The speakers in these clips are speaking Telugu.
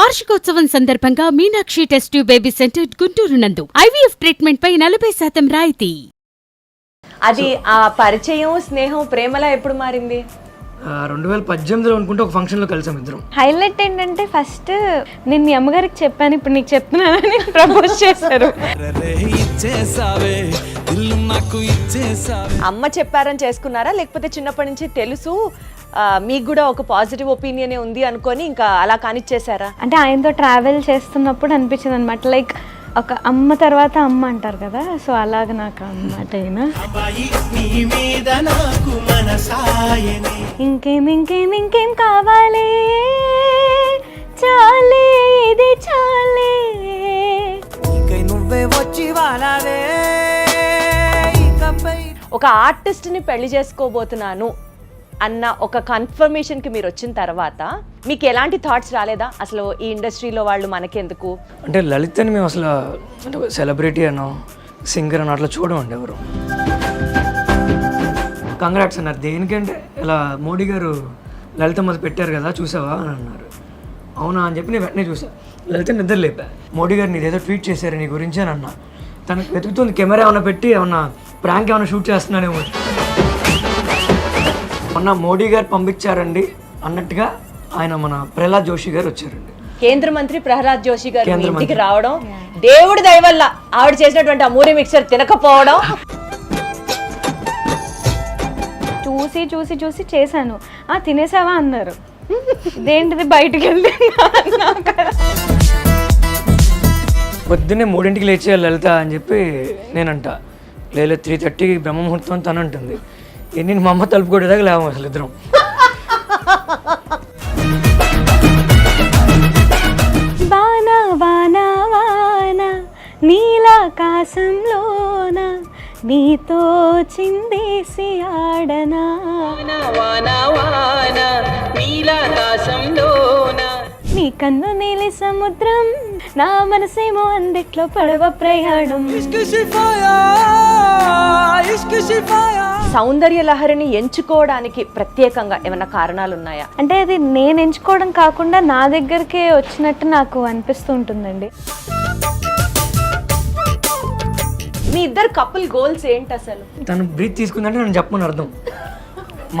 వార్షికోత్సవం సందర్భంగా Meenakshi test tube baby centre Guntur నందు IVF ట్రీట్మెంట్ పై 40% రాయితీ. అది ఆ పరిచయం, స్నేహం, ప్రేమలా ఎప్పుడు మారింది? 2018లో అనుకుంటే ఒక ఫంక్షన్లో కలిసాం ఇద్దరం. హైలైట్ ఏంటంటే ఫస్ట్ నేను మీ అమ్మగారికి చెప్పాను, ఇప్పుడు నీకు చెప్తున్నానని ప్రపోజ్ చేశారు. అమ్మ చెప్పారని చేసుకున్నారా, లేకపోతే చిన్నప్పటి నుంచి తెలుసు మీకు కూడా ఒక పాజిటివ్ ఒపీనియన్ ఉంది అనుకొని ఇంకా అలా కానిచ్చేసారా? అంటే ఆయనతో ట్రావెల్ చేస్తున్నప్పుడు అనిపించింది అనమాట, లైక్ ఒక అమ్మ తర్వాత అమ్మ అంటారు కదా, సో అలాగ నాకు అన్నమాట. అయినా ఇంకేం ఇంకేం ఇంకేం కావాలి, చాలే ఇది చాలే. ఒక ఆర్టిస్ట్ ని పెళ్లి చేసుకోబోతున్నాను అన్న ఒక కన్ఫర్మేషన్కి మీరు వచ్చిన తర్వాత మీకు ఎలాంటి థాట్స్ రాలేదా? అసలు ఈ ఇండస్ట్రీలో వాళ్ళు మనకెందుకు? అంటే లలితని మేము అసలు అంటే సెలబ్రిటీ అనో సింగర్ అనో అట్లా చూడమండి ఎవరు. కంగ్రాట్స్ అన్నారు. దేనికంటే ఇలా మోడీ గారు లలిత మధ్య పెట్టారు కదా చూసావా అని అన్నారు. అవునా అని చెప్పి నేను వెంటనే చూసాను. లలిత నిద్ర లేపా. మోడీ గారు నీదేదో ట్వీట్ చేశారు నీ గురించి అని అన్నా. తనకు వెతుకుతుంది కెమెరా ఏమైనా పెట్టి ఏమన్నా ప్రాంక్ ఏమైనా షూట్ చేస్తున్నానేమో. మొన్న మోడీ గారు పంపించారండి అన్నట్టుగా ఆయన మన ప్రహ్లాద్ జోషి గారు వచ్చారండి. కేంద్ర మంత్రి ప్రహ్లాద్ జోషి గారు ఇంటికి రావడం, దేవుడి దయ వల్ల ఆవిడ చేసినటువంటి ఆ మూరి మిక్సర్ తినకపోవడం. చూసి చూసి చూసి చేశాను. తినేసావా అన్నారు. ఇదేంటిది బయటికి వెళ్ళి పొద్దున్నే 3ంటికి లేచేయాలి లలిత అని చెప్పి నేనంట. లేదు 3:30కి బ్రహ్మముహూర్తం అని తను అంటుంది. నేను మా అమ్మ తలుపు కొట్టేదాకా లేవు అసలు ఇద్దరం. వానా వానా వానా నీలాకాశంలోన నీతో చిందేసి ఆడనా, నీ కన్ను నీలి సముద్రం, నా మనసేమో అందిట్లో పడవ ప్రయాణం. సౌందర్య లహరిని ఎంచుకోవడానికి ప్రత్యేకంగా ఏమైనా కారణాలు ఉన్నాయా? అంటే అది నేను ఎంచుకోవడం కాకుండా నా దగ్గరికే వచ్చినట్టు నాకు అనిపిస్తూ ఉంటుందండి. మీ ఇద్దరు కపుల్ గోల్స్ ఏంటి అసలు? తను బ్రీత్ తీసుకుందంటే నేను చెప్పమని అర్థం.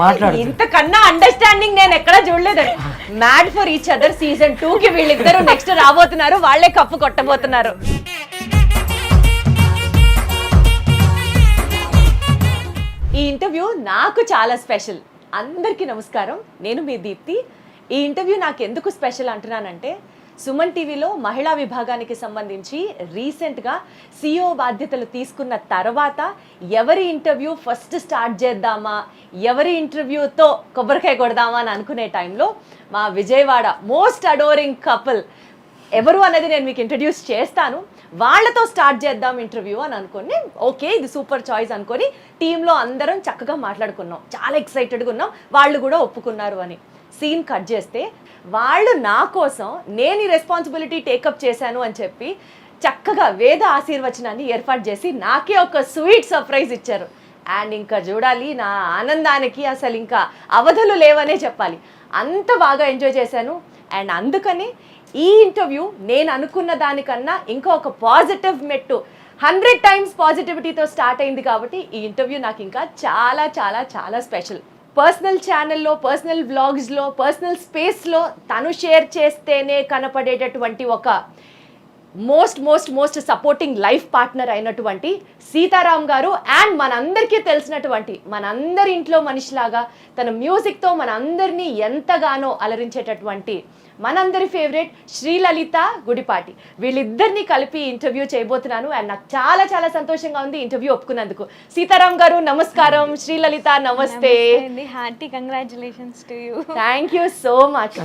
మాట్లాడు. ఇంతకన్నా అండర్స్టాండింగ్ నేను ఎక్కడా చూడలేదండి. Mad for each other season 2కి వీళ్ళిద్దరు నెక్స్ట్ రాబోతున్నారు, వాళ్లే కప్పు కొట్టబోతున్నారు. ఈ ఇంటర్వ్యూ నాకు చాలా స్పెషల్. అందరికీ నమస్కారం, నేను మీ దీప్తి. ఈ ఇంటర్వ్యూ నాకు ఎందుకు స్పెషల్ అంటున్నానంటే, సుమన్ టీవీలో మహిళా విభాగానికి సంబంధించి రీసెంట్గా CEO బాధ్యతలు తీసుకున్న తర్వాత ఎవరి ఇంటర్వ్యూ ఫస్ట్ స్టార్ట్ చేద్దామా, ఎవరి ఇంటర్వ్యూతో కొబ్బరికాయ కొడదామా అని అనుకునే టైంలో మా విజయవాడ మోస్ట్ అడోరింగ్ కపుల్ ఎవరు అన్నది నేను మీకు ఇంట్రడ్యూస్ చేస్తాను. వాళ్ళతో స్టార్ట్ చేద్దాం ఇంటర్వ్యూ అని అనుకుని, ఓకే ఇది సూపర్ చాయిస్ అనుకొని టీంలో అందరం చక్కగా మాట్లాడుకున్నాం. చాలా ఎక్సైటెడ్గా ఉన్నాం, వాళ్ళు కూడా ఒప్పుకున్నారు అని. సీన్ కట్ చేస్తే వాళ్ళు నా కోసం నేను ఈ రెస్పాన్సిబిలిటీ టేకప్ చేశాను అని చెప్పి చక్కగా వేద ఆశీర్వచనాన్ని ఏర్పాటు చేసి నాకే ఒక స్వీట్ సర్ప్రైజ్ ఇచ్చారు. అండ్ ఇంకా చూడాలి, నా ఆనందానికి అసలు ఇంకా అవధులు లేవనే చెప్పాలి. అంత బాగా ఎంజాయ్ చేశాను. అండ్ అందుకని ఈ ఇంటర్వ్యూ నేను అనుకున్న దానికన్నా ఇంకా ఒక పాజిటివ్ మెట్టు 100 టైమ్స్ పాజిటివిటీతో స్టార్ట్ అయింది. కాబట్టి ఈ ఇంటర్వ్యూ నాకు ఇంకా చాలా చాలా చాలా స్పెషల్. పర్సనల్ ఛానల్లో, పర్సనల్ వ్లాగ్స్లో, పర్సనల్ స్పేస్లో తను షేర్ చేస్తేనే కనపడేటటువంటి ఒక మోస్ట్ సపోర్టింగ్ లైఫ్ పార్ట్నర్ అయినటువంటి సీతారాం గారు. అండ్ మనందరికీ తెలిసినటువంటి, మనందరి ఇంట్లో మనిషిలాగా తన మ్యూజిక్తో మనందరినీ ఎంతగానో అలరించేటటువంటి మనందరి ఫేవరెట్ శ్రీలలిత గుడిపాటి. వీళ్ళిద్దరిని కలిపి ఇంటర్వ్యూ చేయబోతున్నాను. అండ్ నాకు చాలా చాలా సంతోషంగా ఉంది ఇంటర్వ్యూ ఒప్పుకున్నందుకు. సీతారాం గారు నమస్కారం, శ్రీలలిత నమస్తే. Hearty congratulations to you. Thank you so much.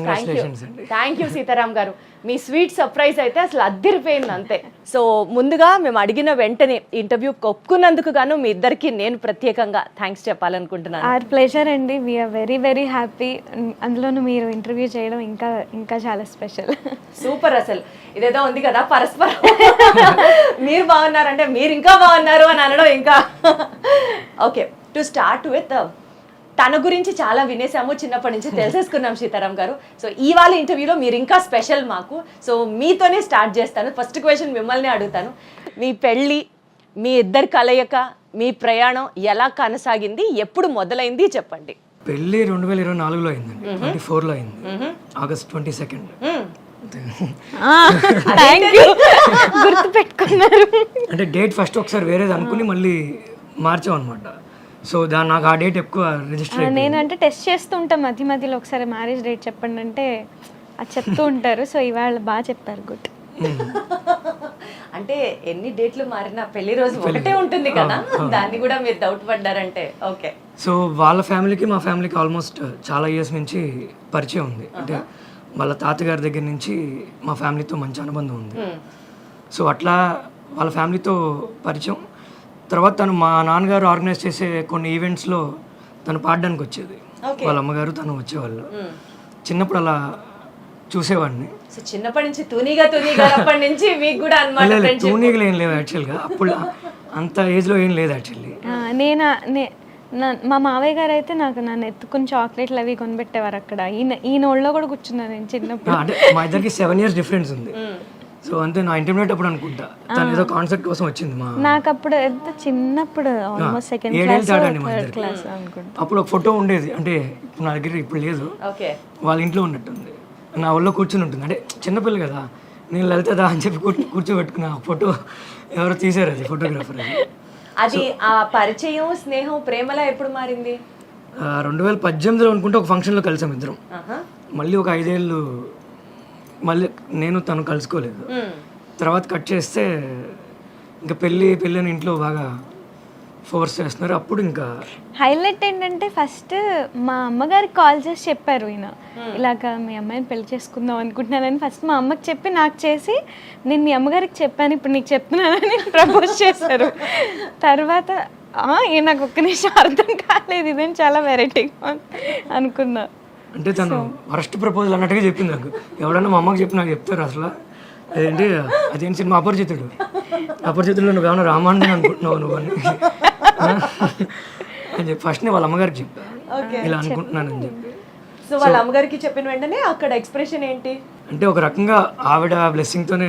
Thank you Sitaram గారు. మీ స్వీట్ సర్ప్రైజ్ అయితే అసలు అద్దిరిపోయింది అంతే. సో ముందుగా మేము అడిగిన వెంటనే ఇంటర్వ్యూ ఒప్పుకున్నందుకు గాను మీ ఇద్దరికి నేను ప్రత్యేకంగా థ్యాంక్స్ చెప్పాలనుకుంటున్నాను. ఆర్ ప్లెజర్ అండి, వీఆర్ వెరీ వెరీ హ్యాపీ. అందులోనూ మీరు ఇంటర్వ్యూ చేయడం ఇంకా ఇంకా చాలా స్పెషల్. సూపర్. అసలు ఇదేదో ఉంది కదా పరస్పరం, మీరు బాగున్నారంటే మీరు ఇంకా బాగున్నారు అని అనడం ఇంకా. ఓకే, టు స్టార్ట్ విత్ తన గురించి చాలా వినేసాము, చిన్నప్పటి నుంచి తెలిసేసుకున్నాం సీతారాం గారు. సో ఇవాళ ఇంటర్వ్యూలో మీరు ఇంకా స్పెషల్ మాకు. సో మీతోనే స్టార్ట్ చేస్తాను. ఫస్ట్ క్వశ్చన్ మిమ్మల్ని అడుగుతాను. మీ పెళ్ళి, మీ ఇద్దరు కలయిక, మీ ప్రయాణం ఎలా కొనసాగింది, ఎప్పుడు మొదలైంది చెప్పండి. పెళ్ళి 2024లో అయిందండి, 24లో అయింది, ఆగస్ట్ 22. గుర్తు పెట్టుకున్నారు. అంటే డేట్ ఫస్ట్ ఒకసారి వేరేది అనుకుని మళ్ళీ మార్చాం అనమాట. సో నాకు ఆ డేట్ ఎక్కువ రిజిస్టర్ అయింది. నేను అంటే టెస్ట్ చేస్తూ ఉంటాం మధ్య మధ్యలో, ఒకసారి మ్యారేజ్ డేట్ చెప్పండి అంటే అది చెప్తూ ఉంటారు. సో ఇవాళ బాగా చెప్పారు, గుడ్. అంటే ఎన్ని డేట్లు మారినా పెళ్లి రోజు ఒకటే ఉంటుంది కదా, దాన్ని కూడా మీరు డౌట్ పడ్డారంటే ఓకే. సో వాళ్ళ ఫ్యామిలీకి మా ఫ్యామిలీకి ఆల్మోస్ట్ చాలా ఇయర్స్ నుంచి పరిచయం ఉంది. అంటే వాళ్ళ తాతగారి దగ్గర నుంచి మా ఫ్యామిలీతో మంచి అనుబంధం ఉంది. సో అట్లా వాళ్ళ ఫ్యామిలీతో పరిచయం. తర్వాత తను మా నాన్నగారు ఆర్గనైజ్ చేసే కొన్ని ఈవెంట్స్లో తను పాడడానికి వచ్చేది. వాళ్ళ అమ్మగారు తను వచ్చేవాళ్ళు. చిన్నప్పుడు అలా చూసేవాడిని. సో చిన్నప్పటి నుంచి తూనీగా నుంచి మీకు కూడా అన్నమాట. తూనీగలు ఏం లేవు యాక్చువల్గా, అప్పుడు అంత ఏజ్లో ఏం లేదు యాక్చువల్లీ. మా మావయ్య గారు అయితే నన్ను ఎత్తుకుని చాక్లెట్లు అవి కొనిపెట్టేవారు అక్కడ. ఈయన ఒళ్ళో కూడా కూర్చున్నాను నేను చిన్నప్పుడు. అంటే మా ఇద్దరికి 7 years డిఫరెన్స్ ఉంది. సో అంతే, నా ఇంటర్మీడియట్ అప్పుడు అనుకుంటా తను ఏదో కాన్సెప్ట్ కోసం వచ్చింది. నాకు అప్పుడు ఎంత చిన్నప్పుడు, ఆల్మోస్ట్ సెకండ్ క్లాస్ అనుకుంటా. అప్పుడు ఒక ఫోటో ఉండేది, అంటే నా దగ్గర ఇప్పుడు లేదు, వాళ్ళ ఇంట్లో ఉన్నట్టుంది. నా ఒళ్ళో కూర్చుని ఉంటుంది. అంటే చిన్నపిల్ల కదా, నేను లలితదా అని చెప్పి కూర్చోబెట్టుకున్న ఫోటో ఎవరో తీసారు, అది ఫోటోగ్రాఫర్. అది ఆ పరిచయం, స్నేహం, ప్రేమలా ఎప్పుడు మారింది? 2018లో అనుకుంటే ఒక ఫంక్షన్లో కలిసాం ఇద్దరం. మళ్ళీ ఒక 5 ఏళ్ళు మళ్ళీ నేను తను కలుసుకోలేదు. తర్వాత కట్ చేస్తే ఇంకా పెళ్ళి అని ఇంట్లో బాగా ఫోర్స్ చేస్తున్నారు. అప్పుడు ఇంకా హైలైట్ ఏంటంటే ఫస్ట్ మా అమ్మగారికి కాల్ చేసి చెప్పారు, ఈయన ఇలాగ మీ అమ్మాయిని పెళ్లి చేసుకుందాం అనుకుంటున్నానని. ఫస్ట్ మా అమ్మకి చెప్పి నాకు చేసి, నేను మీ అమ్మగారికి చెప్పాను, ఇప్పుడు నీకు చెప్తున్నానని ప్రపోజ్ చేశారు. తర్వాత నాకు ఒక్క నిమిషం అర్థం కాలేదు, ఇదేం చాలా వెరైటీగా అనుకున్నా. అంటే తను ఫస్ట్ ప్రపోజల్ అన్నట్టుగా చెప్పింది నాకు. ఎవడన్నా మా అమ్మకి చెప్పి నాకు చెప్తారు అసలు. అదేంటి సినిమా అపరిచితుల్లో నువ్వు ఏమన్నా రామాయణం అనుకుంటున్నావు నువ్వు అని చెప్పి ఫస్ట్ నేను వాళ్ళ అమ్మగారికి చెప్పాను, ఇలా అనుకుంటున్నానని చెప్పి. సో వాళ్ళ అమ్మగారికి చెప్పిన వెంటనే అక్కడ ఎక్స్ప్రెషన్ ఏంటి? అంటే ఒక రకంగా ఆవిడ బ్లెస్సింగ్ తోనే,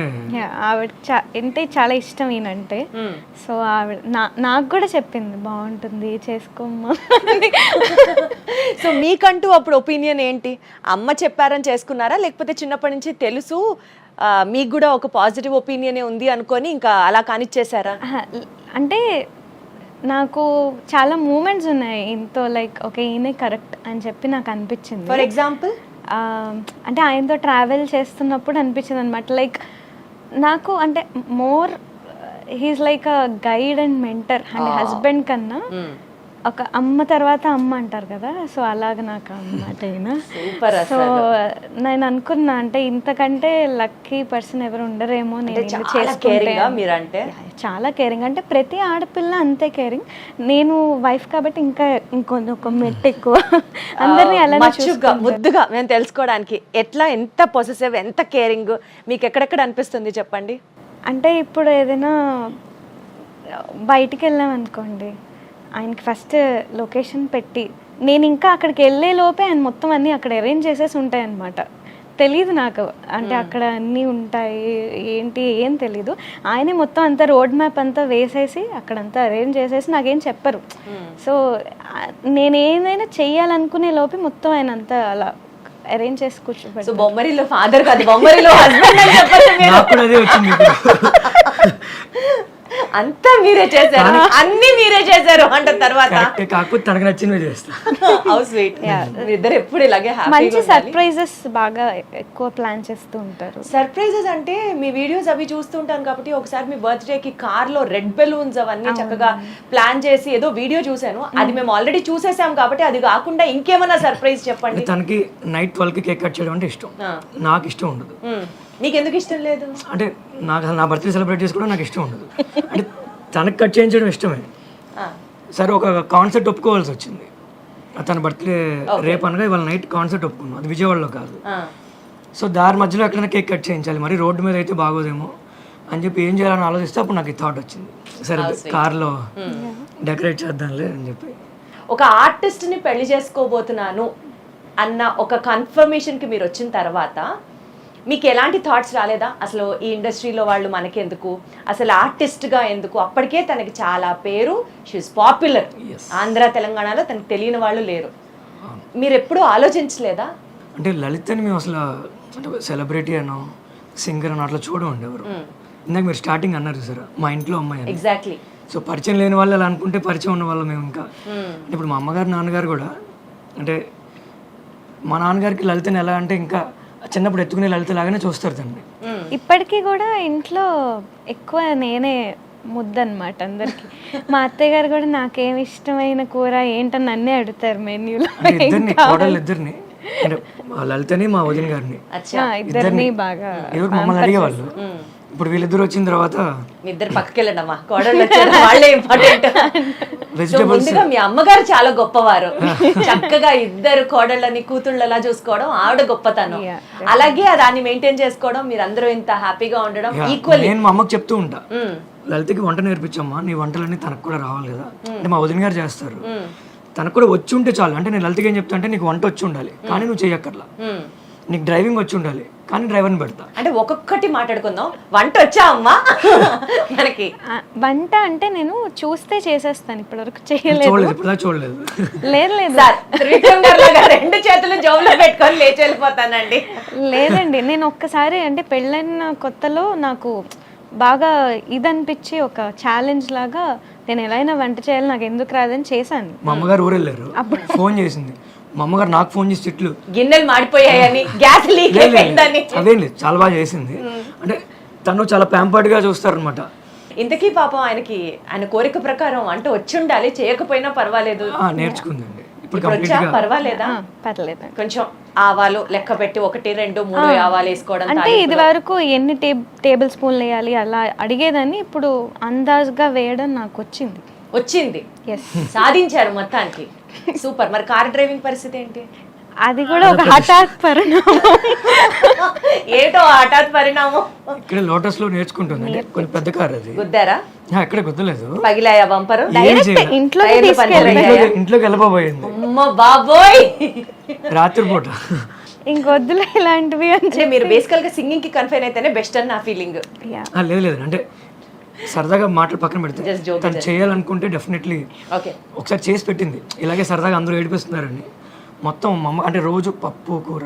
ఆవిడ అంటే చాలా ఇష్టం ఈయనంటే. సో ఆవిడ నాకు కూడా చెప్పింది, బాగుంటుంది చేసుకోమ్మా. సో మీకంటూ అప్పుడు ఒపీనియన్ ఏంటి? అమ్మ చెప్పారని చేసుకున్నారా, లేకపోతే చిన్నప్పటి నుంచి తెలుసు మీకు కూడా ఒక పాజిటివ్ ఒపీనియనే ఉంది అనుకొని ఇంకా అలా కానిచ్చేసారా? అంటే నాకు చాలా మూమెంట్స్ ఉన్నాయి ఇంతో, లైక్ ఓకే ఈయనే కరెక్ట్ అని చెప్పి నాకు అనిపించింది. ఫర్ ఎగ్జాంపుల్ అంటే ఆయనతో ట్రావెల్ చేస్తున్నప్పుడు అనిపించింది అనమాట, లైక్ నాకు అంటే more he's like a guide and mentor. అంటే హస్బెండ్ కన్నా ఒక అమ్మ తర్వాత అమ్మ అంటారు కదా, సో అలాగ నాకు అన్నమాట ఈయన. సో నేను అనుకున్నా, అంటే ఇంతకంటే లక్కీ పర్సన్ ఎవరు ఉండరేమో నేను చేసుకుంటే. చాలా కేరింగ్, అంటే ప్రతి ఆడపిల్ల అంతే కేరింగ్. నేను వైఫ్ కాబట్టి ఇంకా ఇంకొక మెట్టు ఎక్కువ. అందరినీ అలా ముద్దుగా మేము తెలుసుకోవడానికి ఎట్లా, ఎంత పొసెసివ్, ఎంత కేరింగ్ మీకు ఎక్కడెక్కడ అనిపిస్తుంది చెప్పండి. అంటే ఇప్పుడు ఏదైనా బయటికి వెళ్ళాం అనుకోండి, ఆయనకి ఫస్ట్ లొకేషన్ పెట్టి, నేను ఇంకా అక్కడికి వెళ్ళే లోపే ఆయన మొత్తం అన్నీ అక్కడ అరేంజ్ చేసేసి ఉంటాయి అన్నమాట. తెలీదు నాకు, అంటే అక్కడ అన్నీ ఉంటాయి ఏంటి ఏం తెలీదు. ఆయనే మొత్తం అంతా రోడ్ మ్యాప్ అంతా వేసేసి అక్కడంతా అరేంజ్ చేసేసి నాకేం చెప్పరు. సో నేను ఏదైనా చెయ్యాలనుకునే లోపే మొత్తం ఆయన అంతా అలా అరేంజ్ చేసి కూర్చోబెట్టారు. బొమ్మరిలో ఫాదర్ కాదు, బొమ్మరిలో హస్బెండ్ అని చెప్పండి. అంతా మీరే చేశారు, అన్ని మీరే చేశారు అంట. తర్వాత కాకపోతే తనకు నచ్చినవి చేస్తా. హౌస్ స్వీట్, ఇద్దరు ఎప్పుడు ఇలాగే మంచి సర్ప్రైజెస్ బాగా ఎక్కువ ప్లాన్ చేస్తూ ఉంటారు. సర్ప్రైజెస్ అంటే మీ వీడియోస్ అవి చూస్తుంటాను కాబట్టి, ఒకసారి మీ బర్త్డే కి కార్ లో రెడ్ బెలూన్స్ అవన్నీ చక్కగా ప్లాన్ చేసి ఏదో వీడియో చూసాను, అది మేము ఆల్రెడీ చూసేసాం కాబట్టి అది కాకుండా ఇంకేమైనా సర్ప్రైజ్ చెప్పండి. తనకి నైట్ 12కి కేక్ కట్ చేయడం అంటే ఇష్టం, నాకు ఇష్టం ఉండదు. నీకు ఎందుకు ఇష్టం లేదు? అంటే నాకు నా బర్త్డే సెలబ్రేట్ చేసుకోవడం నాకు ఇష్టం ఉండదు. అంటే తనకు కట్ చేయించడం ఇష్టమే. సరే ఒక కాన్సెప్ట్ ఒప్పుకోవాల్సి వచ్చింది. తన బర్త్డే రేపు అనగా ఇవాళ నైట్ కాన్సెప్ట్ ఒప్పుకున్నాం, అది విజయవాడలో కాదు. సో దారి మధ్యలో ఎక్కడైనా కేక్ కట్ చేయించాలి, మరి రోడ్డు మీద అయితే బాగోదేమో అని చెప్పి ఏం చేయాలని ఆలోచిస్తే అప్పుడు నాకు ఈ థాట్ వచ్చింది, సరే కార్లో డెకరేట్ చేద్దాంలే అని చెప్పి. ఒక ఆర్టిస్ట్ని పెళ్లి చేసుకోబోతున్నాను అన్న ఒక కన్ఫర్మేషన్కి మీరు వచ్చిన తర్వాత మీకు ఎలాంటి థాట్స్ రాలేదా? అసలు ఈ ఇండస్ట్రీలో వాళ్ళు మనకెందుకు, అసలు ఆర్టిస్ట్గా ఎందుకు? అప్పటికే తనకి చాలా పేరు, షీఈస్ పాపులర్. ఆంధ్ర తెలంగాణలో తనకు తెలియని వాళ్ళు లేరు. మీరు ఎప్పుడూ ఆలోచించలేదా? అంటే లలితని మేము అసలు అంటే సెలబ్రిటీ అనో సింగర్ అనో అట్లా చూడమండి ఎవరు. ఇందాక మీరు స్టార్టింగ్ అన్నారు సార్, మా ఇంట్లో అమ్మాయి అని. ఎగ్జాక్ట్లీ. సో పరిచయం లేని వాళ్ళు అలా అనుకుంటే పరిచయం ఉన్న వాళ్ళు మేము ఇంకా. ఇప్పుడు మా అమ్మగారు నాన్నగారు కూడా అంటే మా నాన్నగారికి లలితని ఎలా అంటే ఇంకా చిన్నప్పుడు ఎత్తుకునే లలిత లాగానే చూస్తారు తండ్రి. ఇప్పటికీ కూడా ఇంట్లో ఎక్కువ నేనే ముద్దనమాట అందరికి. మా అత్తయ్య గారు కూడా నాకేమి ఇష్టమైన కూర ఏంటని నన్నే అడుగుతారు మెన్యూలో. ఇద్దరిని కోడళ్ళు ఇద్దరిని అంటే మా లలితని మా వదిన గారిని ఇద్దరిని బాగా ఎవరు మమ్మల్ని అడిగేవాళ్ళు. ఇప్పుడు వీళ్ళిద్దరు వచ్చిన తర్వాత మీ ఇద్దరు పక్కకి వెళ్ళండమ్మా, కోడళ్ళు వచ్చారు వాళ్ళే ఇంపార్టెంట్. వెజిటేబుల్స్ ముందుగా మీ అమ్మగారు చాలా గొప్పవారు, చక్కగా ఇద్దరు కోడళ్ళని కూతుళ్ళలా చూసుకోవడం ఆవిడ గొప్పతనం. అలాగే దాన్ని మెయింటైన్ చేసుకోవడం, మీరందరూ ఇంత హ్యాపీగా ఉండడం ఈక్వల్. నేను మా అమ్మకి చెప్తూ ఉంటా, లలితకి వంట నేర్పించమ్మా, నీ వంటలన్నీ తనకు కూడా రావాలి కదా. అంటే మా వదిన గారు చేస్తారు, తనకు కూడా వచ్చి ఉంటే చాలు. అంటే నేను లలితకి ఏం చెప్తా అంటే నీకు వంట వచ్చి ఉండాలి కానీ నువ్వు చెయ్యక్కర్లా, నీకు డ్రైవింగ్ వచ్చి ఉండాలి కానీ డ్రైవర్ని పెడతా. అంటే ఒక్కొక్కటి మాట్లాడుకుందాం. వంట వచ్చా అమ్మా మనకి? వంట అంటే నేను చూస్తే చేసేస్తాను, ఇప్పటివరకు చేయలేదు. చూడలేదు, ఇప్పుడు చూడలేదు. లేదు లేదు సార్, త్రివిక్రమ్ గారు లాగా రెండు చేతులు జోబులో పెట్టుకొని లేచి వెళ్ళిపోతానండి. లేదండి, నేను ఒక్కసారి అంటే పెళ్ళైన కొత్తలో నాకు బాగా ఇదనిపించి ఒక ఛాలెంజ్ లాగా నేను ఎలా అయినా వంట చేయాలి, నాకు ఎందుకు రాదని చేశాను. మా అమ్మగారు ఊరు వెళ్ళారు, ఫోన్ చేసింది. మా అమ్మగారు నాకు ఫోన్ చేసి తిట్లు, గిన్నెలు మాడిపోయాయని, గ్యాస్ లీక్ అయిపోయిందని. అదేం లేదు, చాలా బాగా చేసింది. అంటే తను చాలా ప్యాంపర్డ్ గా చూస్తారనమాట. ఇంతకీ పాపం ఆయనకి ఆయన కోరిక ప్రకారం వంట వచ్చి ఉండాలి, చేయకపోయినా పర్వాలేదు. నేర్చుకుందండి ఇప్పుడు ఇప్పుడు వచ్చా పర్వాలేదా? పర్లేదు. కొంచెం ఆవాలు లెక్క పెట్టి 1, 2, 3 ఆవాలు వేసుకోవడం. అంటే ఇది వరకు ఎన్ని టేబుల్ స్పూన్లు వేయాలి అలా అడిగేదాన్ని, ఇప్పుడు అందాజుగా వేయడం నాకు వచ్చింది. సాధించారు మొత్తానికి. సూపర్. మరి కార్ డ్రైవింగ్ పరిస్థితి ఏంటి? అది కూడా ఒక హఠాత్ పరిణామం. ఏటో హఠాత్ పరిణామం. ఇక్కడ లోటస్ లో నేర్చుకుంటుంది, కొంచెం పెద్ద కార్ అది. గుద్దారా? ఎక్కడ గుద్దలేదు, పగిలాయా బంపరు? ఇంట్లోకి వెళ్ళబోయింది. అమ్మ బాబోయ్, రాత్రిపూట. ఇంకొద్దులే ఇలాంటివి. అంటే మీరు బేసికల్ గా సింగింగ్ కి కన్ఫైన్ అయితేనే బెస్ట్ అని నా ఫీలింగ్. లేదు అంటే సరదాగా మాటలు పక్కన పెడితే తను చేయాలనుకుంటే డెఫినెట్లీ ఒకసారి చేసి పెట్టింది. ఇలాగే సరదాగా అందరూ ఏడిపిస్తున్నారని మొత్తం అంటే రోజు పప్పు కూర,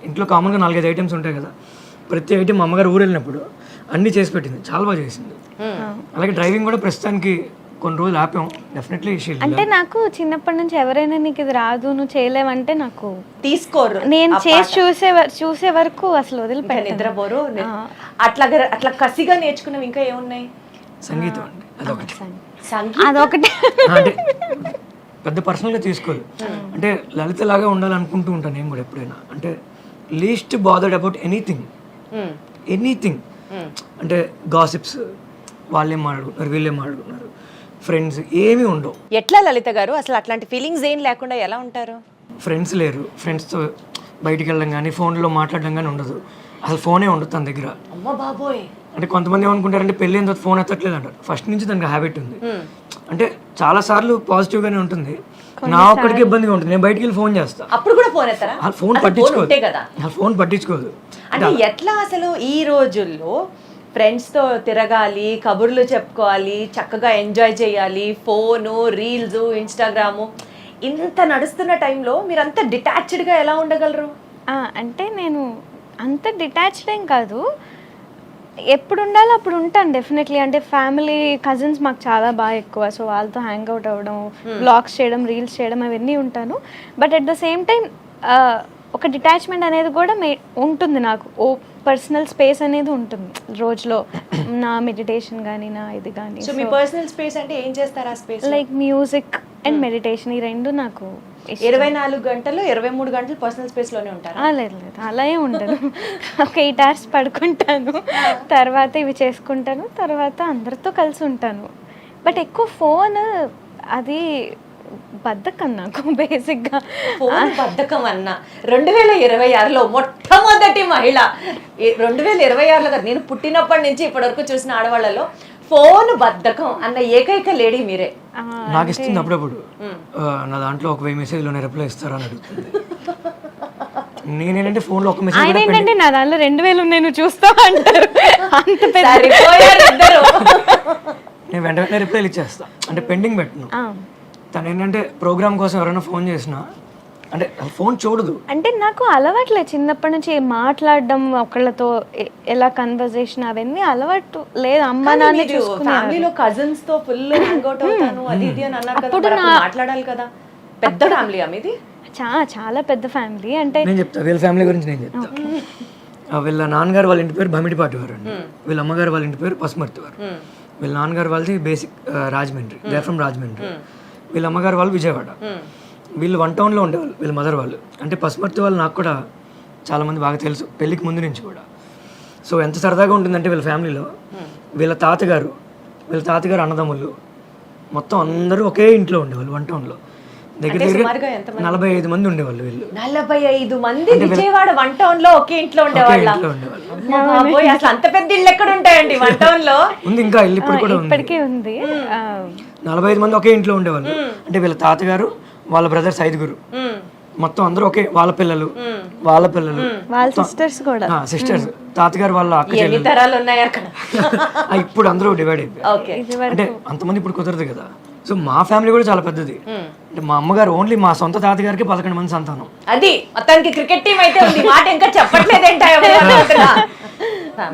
ఇంట్లో కామన్గా 4-5 ఐటమ్స్ ఉంటాయి కదా, ప్రతి ఐటమ్ అమ్మగారు ఊరు వెళ్ళినప్పుడు అన్నీ చేసి పెట్టింది, చాలా బాగా చేసింది. అలాగే డ్రైవింగ్ కూడా ప్రస్తుతానికి కొన్ని రోజులు ఆపాం. డెఫినెట్లీ అంటే నాకు చిన్నప్పటి నుంచి ఎవరైనా నీకు ఇది రాదు నువ్వు చేయలేవంటే నాకు తీసుకోరు. నేను చేసి చూసే వరకు అసలు వదిలిపెట్టాను, నిద్రపోరు. అట్లా కసిగా నేర్చుకున్నవి ఇంకా ఏమున్నాయి? సంగీతం అండి, అదొకటి. అదొకటి అంటే పెద్ద పర్సనల్గా తీసుకోదు. అంటే లలిత లాగా ఉండాలనుకుంటూ ఉంటాను నేను కూడా ఎప్పుడైనా. అంటే లీస్ట్ బాదర్డ్ అబౌట్ ఎనీథింగ్. అంటే గాసిప్స్, వాళ్ళేం మాట్లాడుకుంటున్నారు వీళ్ళేం మాట్లాడుకుంటున్నారు, ఫ్రెండ్స్ ఏమీ ఉండవు. ఎట్లా లలిత గారు అసలు అట్లాంటి ఫీలింగ్స్ ఏం లేకుండా ఎలా ఉంటారు? ఫ్రెండ్స్ లేరు, ఫ్రెండ్స్తో బయటికి వెళ్ళడం కానీ ఫోన్లో మాట్లాడడం కానీ ఉండదు, అసలు ఫోనే ఉండదు తన దగ్గర. అమ్మ బాబోయ్. అంటే కొంతమంది ఏమనుకుంటారంటే పెళ్ళి అయిన తర్వాత ఫోన్ ఎత్తట్లేదు అంటారు. ఫస్ట్ నుంచి దానికి హ్యాబిట్ ఉంది. అంటే చాలా సార్లు పాజిటివ్గానే ఉంటుంది, నా ఒక్కడికి ఇబ్బందిగా ఉంటుంది. నేను బయటికి వెళ్ళి ఫోన్ చేస్తా, అప్పుడు కూడా ఫోన్ ఎత్తారా? ఫోన్ పట్టించుకోదు. అంటే ఎట్లా అసలు ఈ రోజుల్లో ఫ్రెండ్స్తో తిరగాలి, కబుర్లు చెప్పుకోవాలి, చక్కగా ఎంజాయ్ చేయాలి, ఫోను, రీల్స్, ఇన్స్టాగ్రాము ఇంత నడుస్తున్న టైంలో మీరు అంత డిటాచ్డ్గా ఎలా ఉండగలరు? అంటే నేను అంత డిటాచ్డ్ ఏం కాదు, ఎప్పుడు ఉండాలో అప్పుడు ఉంటాను డెఫినెట్లీ. అంటే ఫ్యామిలీ కజిన్స్ మాకు చాలా బాగా ఎక్కువ, సో వాళ్ళతో హ్యాంగ్ అవుట్ అవ్వడం, బ్లాగ్స్ చేయడం, రీల్స్ చేయడం అవన్నీ ఉంటాను. But at the same time ఒక డిటాచ్మెంట్ అనేది కూడా ఉంటుంది నాకు. ఓ పర్సనల్ స్పేస్ అనేది ఉంటుంది రోజులో, నా మెడిటేషన్ కానీ నా ఇది కానీ. సో మీ పర్సనల్ స్పేస్ అంటే ఏం చేస్తారు ఆ space? Like music and meditation, ఈ రెండు నాకు 24 గంటలు 23 గంటలు పర్సనల్ స్పేస్ లోనే ఉంటారా? లేదు అలా ఏం ఉండదు. ఒక 8 hours పడుకుంటాను, తర్వాత ఇవి చేసుకుంటాను, తర్వాత అందరితో కలిసి ఉంటాను. బట్ ఎక్కువ ఫోన్ అది బద్ధకం నాకు బేసిక్గా. ఫోన్ బద్ధకం అన్న 2026లో మొట్టమొదటి మహిళ, 2026లో కదా, నేను పుట్టినప్పటి నుంచి ఇప్పటి వరకు చూసిన ఆడవాళ్ళలో ఫోన్ బద్ధకం అన్న ఏకైక లేడీ మీరే. నాకు ఇస్తుంది అప్పుడప్పుడు. నా దాంట్లో ఒక 1000 మెసేజ్లోనే రిప్లై ఇస్తారా అని అడుగుతుంది. నేనేంటంటే ఫోన్లో ఒక మెసేజ్ ఆయన ఏంటంటే నా దానిలో 2000 ఉన్నాయి నువ్వు చూస్తావా అంటారు. అంత పెద్ద సరిపోయారు ఇద్దరు. నేను వెంటనే రిప్లైలు ఇచ్చేస్తా, అంటే పెండింగ్ పెట్టను. తను ఏంటంటే ప్రోగ్రామ్ కోసం ఎవరైనా ఫోన్ చేసినా అంటే ఫోన్ చూడదు. అంటే నాకు అలవాట్లే చిన్నప్పటి నుంచి మాట్లాడడం ఒకళ్ళతో ఎలా కన్వర్జేషన్ అవన్నీ అలవాటు లేదు. అమ్మ నాన్న చూసుకున్నారు. ఫ్యామిలీలో కజిన్స్ తో ఫుల్ హ్యాంగ్ అవుట్ అవుతాను అది ఇది అని అన్నారు కదా, మరి అప్పుడు మాట్లాడాలి కదా. పెద్ద ఫ్యామిలీ మీది? చాలా పెద్ద ఫ్యామిలీ. అంటే నేను చెప్తా వీళ్ళ ఫ్యామిలీ గురించి నేను చెప్తా. వీళ్ళ నాన్నగారు వాళ్ళ ఇంటి పేరు భమిడిపాటి వారు అండి. వీళ్ళ అమ్మగారు వాళ్ళ ఇంటి పేరు పసుమర్తి వారు. వీళ్ళ నాన్నగారు వాళ్ళది basic Rajahmundry, they from Rajahmundry. వీళ్ళ అమ్మగారు వాళ్ళు విజయవాడ. వీళ్ళు 1 టౌన్లో ఉండేవాళ్ళు వీళ్ళ మదర్ వాళ్ళు. అంటే పసుమర్తి వాళ్ళు నాకు కూడా చాలామంది బాగా తెలుసు పెళ్ళికి ముందు నుంచి కూడా. సో ఎంత సరదాగా ఉంటుందంటే వీళ్ళ ఫ్యామిలీలో వీళ్ళ తాతగారు అన్నదమ్ములు మొత్తం అందరూ ఒకే ఇంట్లో ఉండేవాళ్ళు 1 టౌన్లో. దగ్గర 45 మంది ఉండేవాళ్ళు వీళ్ళు. 45 మంది విజయవాడ 1 టౌన్ లో ఒకే ఇంట్లో ఉండేవాళ్ళు. అసలు అంత పెద్ద ఇల్లు ఎక్కడ ఉంటాయండి 1 టౌన్ లో? ఉంది, ఇంకా ఇల్లు ఇప్పుడు కూడా ఇప్పటికీ ఉంది. 45 మంది ఒకే ఇంట్లో ఉండేవాళ్ళు. అంటే వీళ్ళ తాతగారు వాళ్ళ బ్రదర్స్ 5గురు మొత్తం అందరూ ఒకే, వాళ్ళ పిల్లలు వాళ్ళ సిస్టర్స్ కూడా సిస్టర్స్, తాతగారు వాళ్ళ అక్క చెల్లెలు తరాలు ఉన్నాయి అక్కడ. ఇప్పుడు అందరూ డివైడ్ అయిపోయారు. అంటే అంతమంది ఇప్పుడు కుదరదు కదా. సో మా ఫ్యామిలీ కూడా చాలా పెద్దది. అంటే మా అమ్మగారు ఓన్లీ మా సొంత తాతగారికి 11 మంది సంతానం. అది మొత్తానికి క్రికెట్ టీం అయితే ఉంది, మాట ఇంకా చెప్పట్లేదేంటా?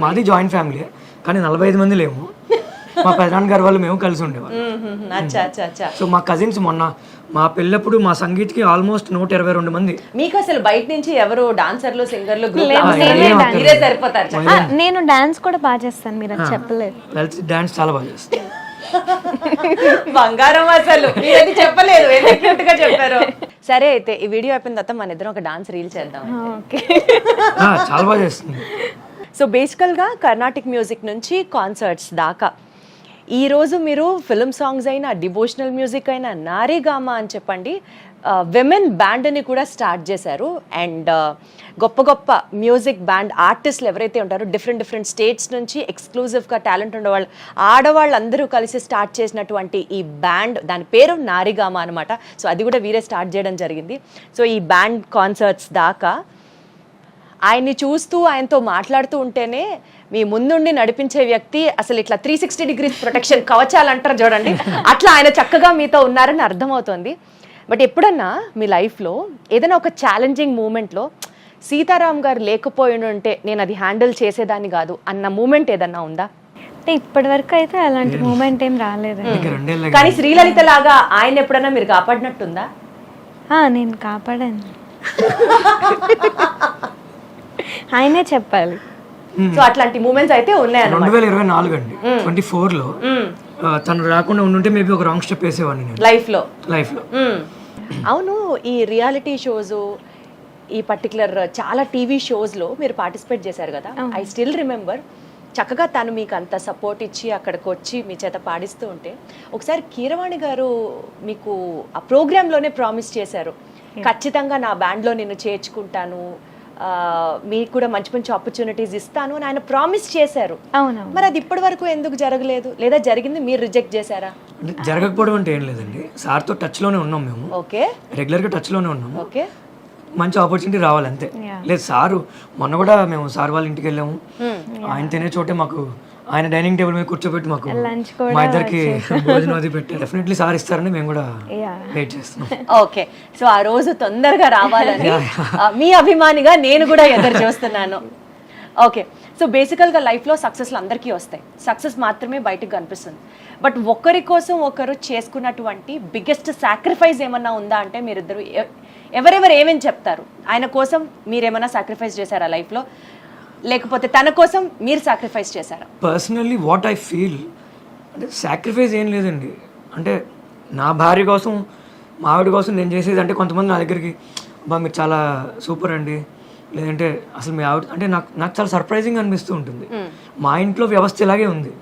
మాది జాయింట్ ఫ్యామిలీ కానీ 45 మంది లేము. మా పెదనాన్న గారు వాళ్ళు మేము కలిసి ఉండేవాళ్ళం. సో మా కజిన్స్ మొన్న మా పెళ్ళప్పుడు మా సంగీత్కి ఆల్మోస్ట్ 122 మంది. మీకు అసలు బయట నుంచి ఎవరు డాన్సర్లు సింగర్లు మీరే సరిపోతారు. నేను డాన్స్ కూడా బాగా చేస్తాను, మీరు అది చెప్పలేదు. డాన్స్ చాలా బాగా చేస్తాను. బంగారం అసలు మీరది చెప్పలేదు, ఎంత గా చెప్పారు. సరే అయితే ఈ వీడియో అయిపోయిన తర్వాత మన ఇద్దరం ఒక డాన్స్ రీల్ చేద్దాం. చాలా బాగా చేస్తుంది. సో బేసికల్గా కర్ణాటిక్ మ్యూజిక్ నుంచి కాన్సర్ట్స్ దాకా ఈరోజు మీరు ఫిల్మ్ సాంగ్స్ అయినా, డివోషనల్ మ్యూజిక్ అయినా, నారీగామా అని చెప్పండి విమెన్ బ్యాండ్ని కూడా స్టార్ట్ చేశారు. అండ్ గొప్ప గొప్ప మ్యూజిక్ బ్యాండ్ ఆర్టిస్టులు ఎవరైతే ఉంటారో డిఫరెంట్ స్టేట్స్ నుంచి ఎక్స్క్లూజివ్గా టాలెంట్ ఉండేవాళ్ళు ఆడవాళ్ళందరూ కలిసి స్టార్ట్ చేసినటువంటి ఈ బ్యాండ్, దాని పేరు నారీగామా అనమాట. సో అది కూడా వీరే స్టార్ట్ చేయడం జరిగింది. సో ఈ బ్యాండ్ కాన్సర్ట్స్ దాకా ఆయన్ని చూస్తూ ఆయనతో మాట్లాడుతూ ఉంటేనే మీ ముందుండి నడిపించే వ్యక్తి అసలు ఇట్లా 360 డిగ్రీస్ ప్రొటెక్షన్ కవచాలు అంటారు చూడండి, అట్లా ఆయన చక్కగా మీతో ఉన్నారని అర్థమవుతుంది. బట్ ఎప్పుడన్నా మీ లైఫ్లో ఏదైనా ఒక ఛాలెంజింగ్ మూమెంట్లో సీతారాం గారు లేకపోయి ఉంటే నేను అది హ్యాండిల్ చేసేదాన్ని కాదు అన్న మూమెంట్ ఏదన్నా ఉందా? అంటే ఇప్పటి వరకు అయితే అలాంటి మూమెంట్ ఏం రాలేదు. కానీ శ్రీలలిత లాగా ఆయన ఎప్పుడన్నా మీరు కాపాడినట్టుందా? నేను కాపాడాను, ఆయనే చెప్పాలి. సో అట్లాంటి మూమెంట్స్ అయితే ఉన్నాయి. 2024 అండి 24లో తను రాకుండా ఉండుంటే మేబీ ఒక రాంగ్ స్టెప్ వేసేవాడిని నేను లైఫ్ లో. అవును, ఈ రియాలిటీ షోస్, ఈ పర్టికులర్ చాలా టీవీ షోస్లో మీరు పార్టిసిపేట్ చేశారు కదా. ఐ స్టిల్ రిమెంబర్ చక్కగా తను మీకు అంత సపోర్ట్ ఇచ్చి అక్కడికి వచ్చి మీ చేత పాడిస్తూ ఉంటే ఒకసారి కీరవాణి గారు మీకు ఆ ప్రోగ్రాంలోనే ప్రామిస్ చేశారు, ఖచ్చితంగా నా బ్యాండ్లో నేను చేర్చుకుంటాను, మీకు కూడా మంచి మంచి ఆపర్చునిటీస్ ఇస్తాను అని ఆయన ప్రామిస్ చేశారు. అవును, మరి అది ఇప్పటి వరకు ఎందుకు జరగలేదు? లేదా జరిగింది మీరు రిజెక్ట్ చేశారా? జరగకపోవడం అంటే ఏం లేదండి, సార్తో టచ్లోనే ఉన్నాం మేము. ఓకే, రెగ్యులర్గా టచ్లోనే ఉన్నాము. ఓకే, మంచి ఆపర్చునిటీ రావాలి అంతే. లేదు సారు మొన్న కూడా మేము సార్ వాళ్ళ ఇంటికి వెళ్ళాము, ఆయన తినే చోటే మాకు ఆయన డైనింగ్ టేబుల్ మీద కూర్చోబెట్టి మాకు మా ఇద్దరికి భోజనం అది పెట్టి డెఫినెట్లీ సార్ ఇస్తారని మేము కూడా వెయిట్ చేస్తున్నాం. ఓకే, సో ఆ రోజు తొందరగా రావాలని మీ అభిమానిగా నేను కూడా ఎదురు చూస్తున్నాను. ఓకే, సో బేసికల్గా లైఫ్లో సక్సెస్లు అందరికీ వస్తాయి, సక్సెస్ మాత్రమే బయటకు కనిపిస్తుంది. బట్ ఒకరి కోసం ఒకరు చేసుకున్నటువంటి బిగ్గెస్ట్ సాక్రిఫైస్ ఏమన్నా ఉందా అంటే మీరిద్దరు ఎవరెవరు ఏమేమి చెప్తారు? ఆయన కోసం మీరేమన్నా సాక్రిఫైస్ చేశారా లైఫ్లో, లేకపోతే తన కోసం మీరు సాక్రిఫైస్ చేశారా? పర్సనల్లీ వాట్ ఐ ఫీల్ అంటే సాక్రిఫైస్ ఏం లేదండి. అంటే నా భార్య కోసం, మా ఆవిడ కోసం నేను చేసేది అంటే కొంతమంది నా దగ్గరికి అబ్బా మీరు చాలా సూపర్ అండి, లేదంటే అసలు మీ ఆవిడ అంటే నాకు చాలా సర్ప్రైజింగ్ అనిపిస్తూ ఉంటుంది. మా ఇంట్లో వ్యవస్థ ఇలాగే ఉంది,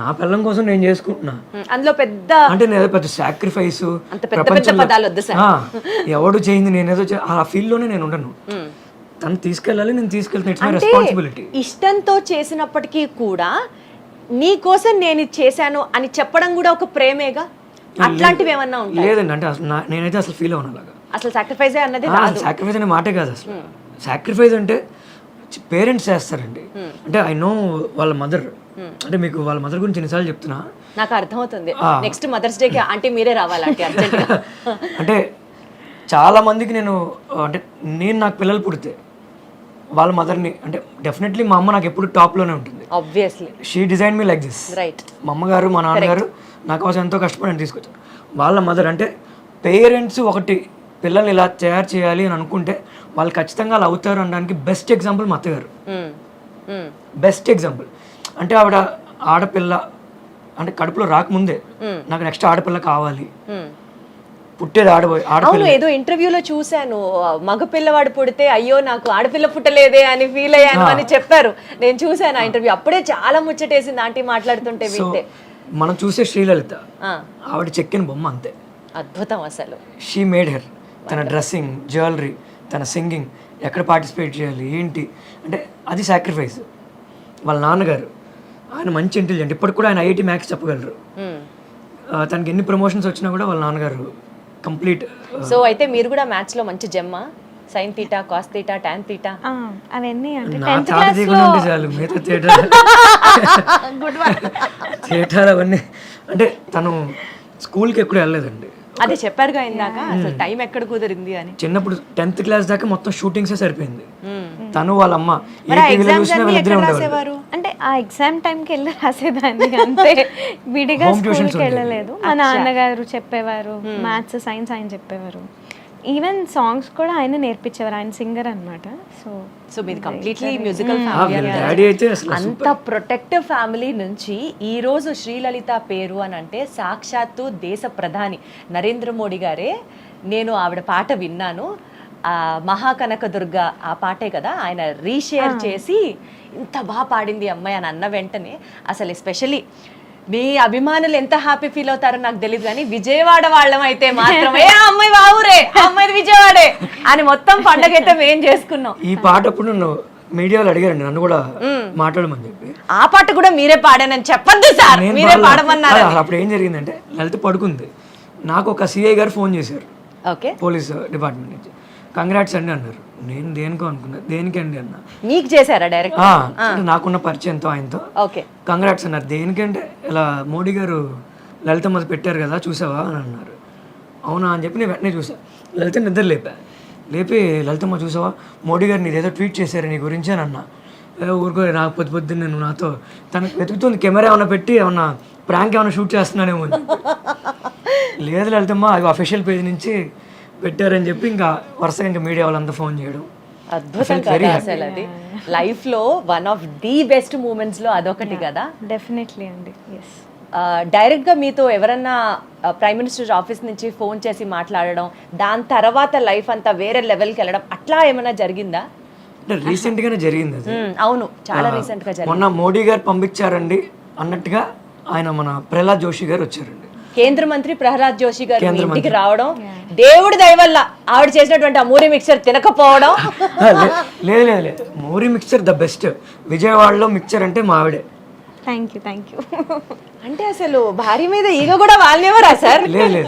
నా పిల్లం కోసం నేను చేసుకుంటున్నా, అందులో పెద్ద అంటే నేను పెద్ద సాక్రిఫైస్ ఎవడు చేయింది నేనేదో ఆ ఫీల్ లోనే నేను ఉండను. తను తీసుకెళ్ళాలి, నేను తీసుకెళ్తాను, ఇట్స్ మై రెస్పాన్సిబిలిటీ. ఇష్టంతో చేసినప్పటికీ కూడా నీ కోసం నేను ఇది చేశాను అని చెప్పడం కూడా ఒక ప్రేమేగా. అట్లాంటివి ఏమన్నా ఉంటాయి? లేదండి, అంటే అసలు నేనైతే అసలు ఫీల్ అవ్వను అలాగా. అసలు సాక్రిఫైస్ అన్నది రాదు. సాక్రిఫైస్ అనే మాటే కాదు అసలు. సాక్రిఫైస్ అంటే పేరెంట్స్ చేస్తారండి. అంటే ఐ నో వాళ్ళ మదర్, అంటే మీకు వాళ్ళ మదర్ గురించి ఎన్నిసార్లు చెప్తున్నా నాకు అర్థమవుతుంది. నెక్స్ట్ మదర్స్ డేకి ఆంటీ మీరే రావాలంటే అర్జెంట్గా. అంటే చాలా మందికి అంటే నేను నాకు పిల్లలు పుడితే వాళ్ళ మదర్ని, అంటే డెఫినెట్లీ మా అమ్మ నాకు ఎప్పుడు టాప్లోనే ఉంటుంది. Obviously she design me like this. Right. మా అమ్మగారు మా నాన్నగారు నా కోసం ఎంతో కష్టపడి తీసుకొచ్చారు. వాళ్ళ మదర్, అంటే పేరెంట్స్ ఒకటి పిల్లల్ని ఇలా తయారు చేయాలి అని అనుకుంటే వాళ్ళు ఖచ్చితంగా అలా అవుతారు అనడానికి బెస్ట్ ఎగ్జాంపుల్ మా అత్తగారు. Best example. అంటే ఆవిడ ఆడపిల్ల అంటే కడుపులో రాకముందే నాకు నెక్స్ట్ ఆడపిల్ల కావాలి, పుట్టేది అవును, ఏదో ఇంటర్వ్యూలో చూశాను, మగ పిల్లవాడు పుడితే అయ్యో నాకు ఆడపిల్ల పుట్టలేదే అని ఫీల్ అయ్యాను అని చెప్పారు. నేను చూశాను ఆ ఇంటర్వ్యూ, అప్పుడే చాలా ముచ్చటేసింది ఆంటీ మాట్లాడుతుంటే వింటే. మనం చూసే శ్రీలలిత ఆవిడ చెక్కిన బొమ్మ అంతే. అద్భుతం అసలు. She made her. తన డ్రెస్సింగ్, జ్యువెలరీ, తన సింగింగ్, ఎక్కడ పార్టిసిపేట్ చేయాలి ఏంటి అంటే అది సాక్రిఫైస్. వాళ్ళ నాన్నగారు ఆయన మంచి ఇంటెలిజెంట్, ఇప్పటికి కూడా ఆయన ఐఐటి మ్యాథ్స్ చెప్పగలరు. తనకి ఎన్ని ప్రమోషన్స్ వచ్చినా కూడా వాళ్ళ నాన్నగారు కంప్లీట్. సో అయితే మీరు కూడా మ్యాథ్స్ లో మంచి Gemma? Sine theta, cos theta, tan theta అవన్నీ అంటే నా తాత దిగులు ఉంటే చాలు, మిగతా థియేటర్ అవన్నీ. అంటే తను స్కూల్కి ఎప్పుడు వెళ్ళలేదండి. అదే చెప్పారుగా ఇందాక, అసలు టైం ఎక్కడ కుదిరింది అని. చిన్నప్పుడు 10th క్లాస్ దాకా మొత్తం షూటింగ్సే సరిపోయింది. తను వాళ్ళ అమ్మ అంటే ఆ ఎగ్జామ్ టైంకి వెళ్ళి రాసేదాన్ని అంతే, విడిగా స్కూల్కి వెళ్ళలేదు. మా నాన్నగారు చెప్పేవారు, మ్యాథ్స్ సైన్స్ ఆయన చెప్పేవారు. ఈవెన్ సాంగ్స్ కూడా ఆయన నేర్పించేవారు, ఆయన సింగర్ అన్నమాట. సో మీది కంప్లీట్లీ మ్యూజికల్ ఫ్యామిలీ. అంత ప్రొటెక్టివ్ ఫ్యామిలీ నుంచి ఈ రోజు శ్రీలలిత పేరు అని అంటే సాక్షాత్తు దేశ ప్రధాని నరేంద్ర మోడీ గారే, నేను ఆవిడ పాట విన్నాను, మహాకనక దుర్గ ఆ పాటే కదా, ఆయన రీషేర్ చేసి ఇంత బాగా పాడింది అమ్మాయి అని అన్న వెంటనే అసలు ఎస్పెషలీ మీ అభిమానులు ఎంత హ్యాపీ ఫీల్ అవుతారో నాకు తెలియదు, కానీ విజయవాడ వాళ్ళం అయితే మాత్రమే అమ్మాయి బావురే, అమ్మాయి విజయవాడే అని మొత్తం పండగ అయితే మేము చేసుకున్నాం. ఈ పాట అప్పుడు నన్ను మీడియాలో అడిగారండి, నన్ను కూడా మాట్లాడమని చెప్పి. ఆ పాట కూడా మీరే పాడానని చెప్పద్దు సార్, మీరే పాడమన్నారు. అప్పుడు ఏం జరిగిందంటే లలిత పడుకుంది, నాకు ఒక సిఐ గారు ఫోన్ చేశారు, ఓకే, పోలీస్ డిపార్ట్మెంట్ నుంచి. కంగ్రాట్స్ అండి అన్నారు. నేను దేనికో అనుకున్నా, దేనికండి అన్న. మీకు చేశారా డైరెక్ట్? నాకున్న పరిచయంతో ఆయనతో ఓకే కంగ్రాట్స్ అన్నారు. దేనికంటే ఇలా మోడీ గారు లలితమ్మ పెట్టారు కదా చూసావా అని అన్నారు. అవునా అని చెప్పి నేను వెంటనే చూసా. లలిత నిద్ర లేపి లలితమ్మ చూసావా మోడీ గారు నీదేదో ట్వీట్ చేశారు నీ గురించి అని అన్నా. ఊరుకో, నాకు పొద్దు నేను నాతో తనకు వెతుకుతుంది, కెమెరా ఏమైనా పెట్టి ఏమన్నా ప్రాంక్ ఏమైనా షూట్ చేస్తున్నానేమో. లేదు లలితమ్మ, అది అఫీషియల్ పేజ్ నుంచి పెట్టారని చెప్పి ఇంకా వరుసగా ఇంకా మీడియా వాళ్ళంతా ఫోన్ చేయడం. అద్భుతం కదా అసలు. అది లైఫ్ లో one of the best moments లో అదొకటి కదా. డెఫినెట్లీ అండి. ఎస్. డైరెక్ట్ గా మీతో ఎవరన్నా ప్రైమ్ మినిస్టర్ ఆఫీస్ నుంచి ఫోన్ చేసి మాట్లాడడం, దాని తర్వాత లైఫ్ అంతా వేరే లెవెల్కి వెళ్ళడం అట్లా ఏమైనా జరిగిందా? అంటే రీసెంట్ గానే జరిగింది అది. అవును, చాలా రీసెంట్ గా జరిగింది. మొన్న మోడీ గారు పంపించారండి అన్నట్టుగా ఆయన మన ప్రహ్లాద్ జోషి గారు వచ్చారండి, కేంద్ర మంత్రి ప్రహ్లాద్ జోషి గారు ఇంటికి రావడం, దేవుడి దయ వల్ల ఆవిడ చేసినటువంటి ఆ మూరి మిక్చర్ తినకపోవడం. లేదు మూరి మిక్చర్ ద బెస్ట్. విజయవాడలో మిక్చర్ అంటే మా ఆవిడే. Thank you. అంటే అసలు భార్య మీద ఈగ కూడా వాళ్ళేవరా సార్?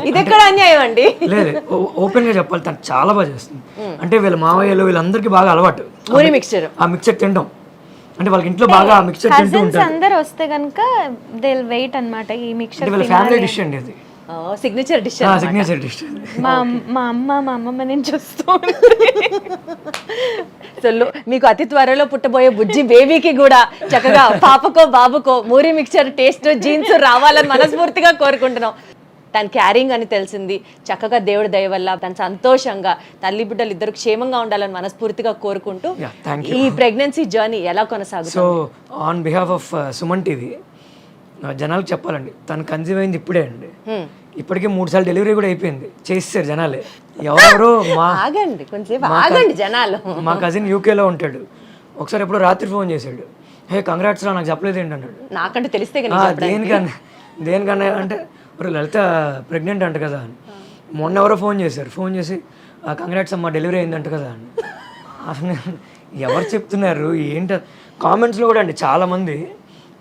ఇది ఎక్కడ అన్యాయం అండి? లేదు, ఓపెన్ గా చెప్పాలి, తను చాలా బాగా చేస్తుంది. అంటే వీళ్ళ మావయ్యలు వీళ్ళందరికీ బాగా అలవాటు మూరి మిక్చర్, ఆ మిక్చర్ తినడం. అంటే వాళ్ళకి ఇంట్లో బాగా మిక్చర్ తింటూ ఉంటారు. అందరూ వస్తే గనుక దే విల్ వెయిట్ అన్నమాట ఈ మిక్చర్. వీళ్ళ ఫ్యామిలీ డిష్ అండి అది, సిగ్నేచర్ డిష్. Signature dish. మా అమ్మమ్మ నేను చూస్తూ. సో మీకు అతి త్వరలో పుట్టబోయే బుజ్జి బేబీకి కూడా చక్కగా పాపకో బాబుకో మూరి మిక్చర్ టేస్ట్ జీన్స్ రావాలని మనస్ఫూర్తిగా కోరుకుంటున్నాం. తను క్యారింగ్ అని తెలిసింది, చక్కగా దేవుడి దయ వల్ల తను సంతోషంగా తల్లి బిడ్డలు ఇద్దరు క్షేమంగా ఉండాలని మనస్ఫూర్తిగా కోరుకుంటూ ఈ ప్రెగ్నెన్సీ జర్నీ ఎలా కొనసాగుతుంది? So on behalf of Suman TV జనాలకు చెప్పాలండి, తను కన్సీవ్ అయింది ఇప్పుడే అండి. ఇప్పటికే 3 సార్లు డెలివరీ కూడా అయిపోయింది, చేస్తారు జనాలే. ఎవరెవరో ఆగండి కొంచెంసేపు ఆగండి జనాలు. మా కజిన్ యూకేలో ఉంటాడు, ఒకసారి ఎప్పుడో రాత్రి ఫోన్ చేశాడు, హే కంగ్రాట్స్ రా నాకు చెప్పలేదు ఏంటి అన్నాడు. నాకంటే తెలిస్తే దేనికన్నా అంటే లలిత ప్రెగ్నెంట్ అంట కదా అని. మొన్న ఎవరో ఫోన్ చేసి కంగ్రాట్స్ అమ్మా డెలివరీ అయిందంట కదా అని. అసలు ఎవరు చెప్తున్నారు ఏంట? కామెంట్స్లో కూడా అండి చాలామంది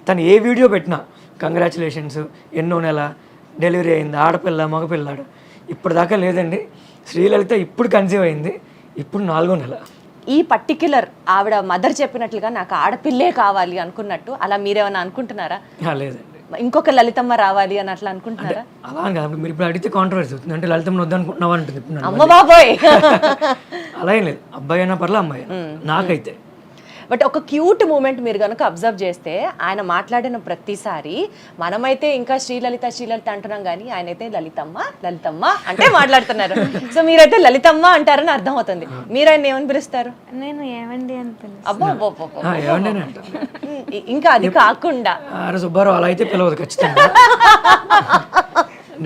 తను ఏ వీడియో పెట్టినా కంగ్రాచులేషన్స్, ఎన్నో నెల, డెలివరీ అయింది, ఆడపిల్ల మగపిల్లాడు, ఇప్పటిదాకా లేదండి. శ్రీలలిత ఇప్పుడు కన్సీవ్ అయింది, ఇప్పుడు 4వ నెల. ఈ పర్టిక్యులర్ ఆవిడ మదర్ చెప్పినట్లుగా నాకు ఆడపిల్లే కావాలి అనుకున్నట్టు అలా మీరేమైనా అనుకుంటున్నారా? లేదండి, ఇంకొక లలితమ్మ రావాలి అని అట్లా అనుకుంటున్నారా? అలా అని కాదు. మీరు ఇప్పుడు అడిగితే కాంట్రవర్సీ అవుతుంది, అంటే లలితమ్మ వద్దనుకుంటున్నావా అంటుంది ఇప్పుడు నన్ను. అమ్మ బాబోయ్. అలా ఏం లేదు, అబ్బాయి అయినా పర్లే అమ్మాయి అయినా. నాకైతే బట్ ఒక క్యూట్ మూమెంట్ మీరు కనుక అబ్జర్వ్ చేస్తే ఆయన మాట్లాడిన ప్రతిసారి మనమైతే ఇంకా శ్రీలలిత శ్రీలలిత అంటున్నాం కానీ ఆయన అయితే లలితమ్మ లలితమ్మ అంటే మాట్లాడుతున్నారు. సో మీరైతే లలితమ్మ అంటారని అర్థం అవుతుంది. మీరు ఆయన ఏమని పిలుస్తారు? నేను ఏమండి అని పిలుస్తాను. అబ్బో ఏమండి అంటారు. ఇంకా అది కాకుండా అరే సుబ్బారావు అలా అయితే పిలవదు, ఖచ్చితంగా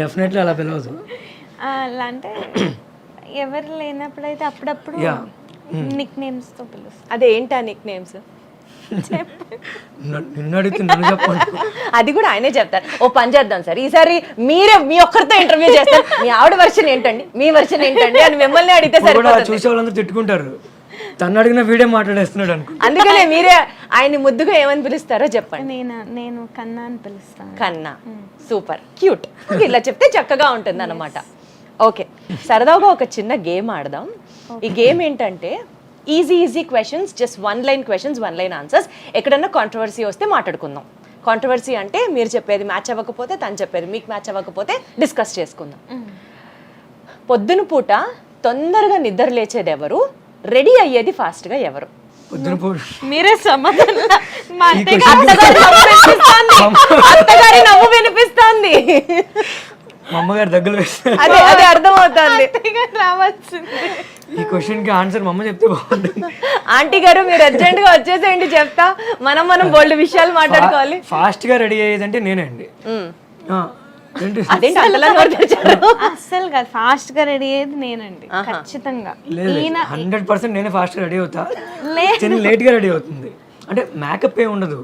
డెఫినెట్లీ అలా పిలవదు. అలా అంటే ఎవరు లేనప్పుడైతే అప్పుడప్పుడు నిక్ నేమ్స్ తో పిలుస్తాను. అదే ఏంటి ఆ నిక్ నేమ్స్? నిన్ను అడిగితే నన్ను చెప్పండి. అది కూడా ఆయనే చెప్తారు. ఓ పని చేద్దాం సార్, ఈసారి మీరే మీ ఒక్కరితో ఇంటర్వ్యూ చేస్తారు. మీ ఆవిడ వర్షన్ ఏంటండి, మీ వర్షన్ ఏంటండి అని మిమ్మల్ని అడిగితే సరిపోతుంది. చూసే వాళ్ళందరూ తిట్టుకుంటారు, తను అడిగిన వీడియో మాట్లాడేస్తున్నాడు అనుకో. అందుకనే మీరే ఆయన్ని ముద్దుగా ఏమని పిలుస్తారో చెప్పండి. నేను కన్నా అని పిలుస్తాను. కన్నా, సూపర్ క్యూట్. ఇలా చెప్తే చక్కగా ఉంటుంది అన్నమాట. ఓకే, సరదాగా ఒక చిన్న గేమ్ ఆడదాం. ఈ గేమ్ ఏంటంటే easy questions, just 1 line questions, 1 line answers. ఎక్కడన్నా కాంట్రవర్సీ వస్తే మాట్లాడుకుందాం. కాంట్రవర్సీ అంటే మీరు చెప్పేది మ్యాచ్ అవ్వకపోతే, తను చెప్పేది మీకు మ్యాచ్ అవ్వకపోతే డిస్కస్ చేసుకుందాం. పొద్దున పూట తొందరగా నిద్ర లేచేది ఎవరు, రెడీ అయ్యేది ఫాస్ట్గా ఎవరు? మీరే సమాధానం. అత్తగారి నవ్వు వినిపిస్తోంది. మా అమ్మగారు దగ్గర అదే అదే అర్థమవుతుంది. రావాల్సింది. ఈ క్వశ్చన్ కి ఆన్సర్ మా అమ్మ చెప్తే బాగుంటుంది. ఆంటీ గారు మీరు అర్జెంట్ గా వచ్చేసేయండి, చెప్తా. మనం బోల్డ్ విషయాలు మాట్లాడుకోవాలి. ఫాస్ట్ గా రెడీ అయ్యేదంటే నేనండి. అదేంటి అంతలా నోరు తెరిచారు? అస్సలు కాదు, ఫాస్ట్ గా రెడీ అయ్యేది నేనండి ఖచ్చితంగా. 100% నేనే ఫాస్ట్ గా రెడీ అవుతా, లేట్ గా రెడీ అవుతుంది. అంటే మేకప్ ఏ ఉండదు,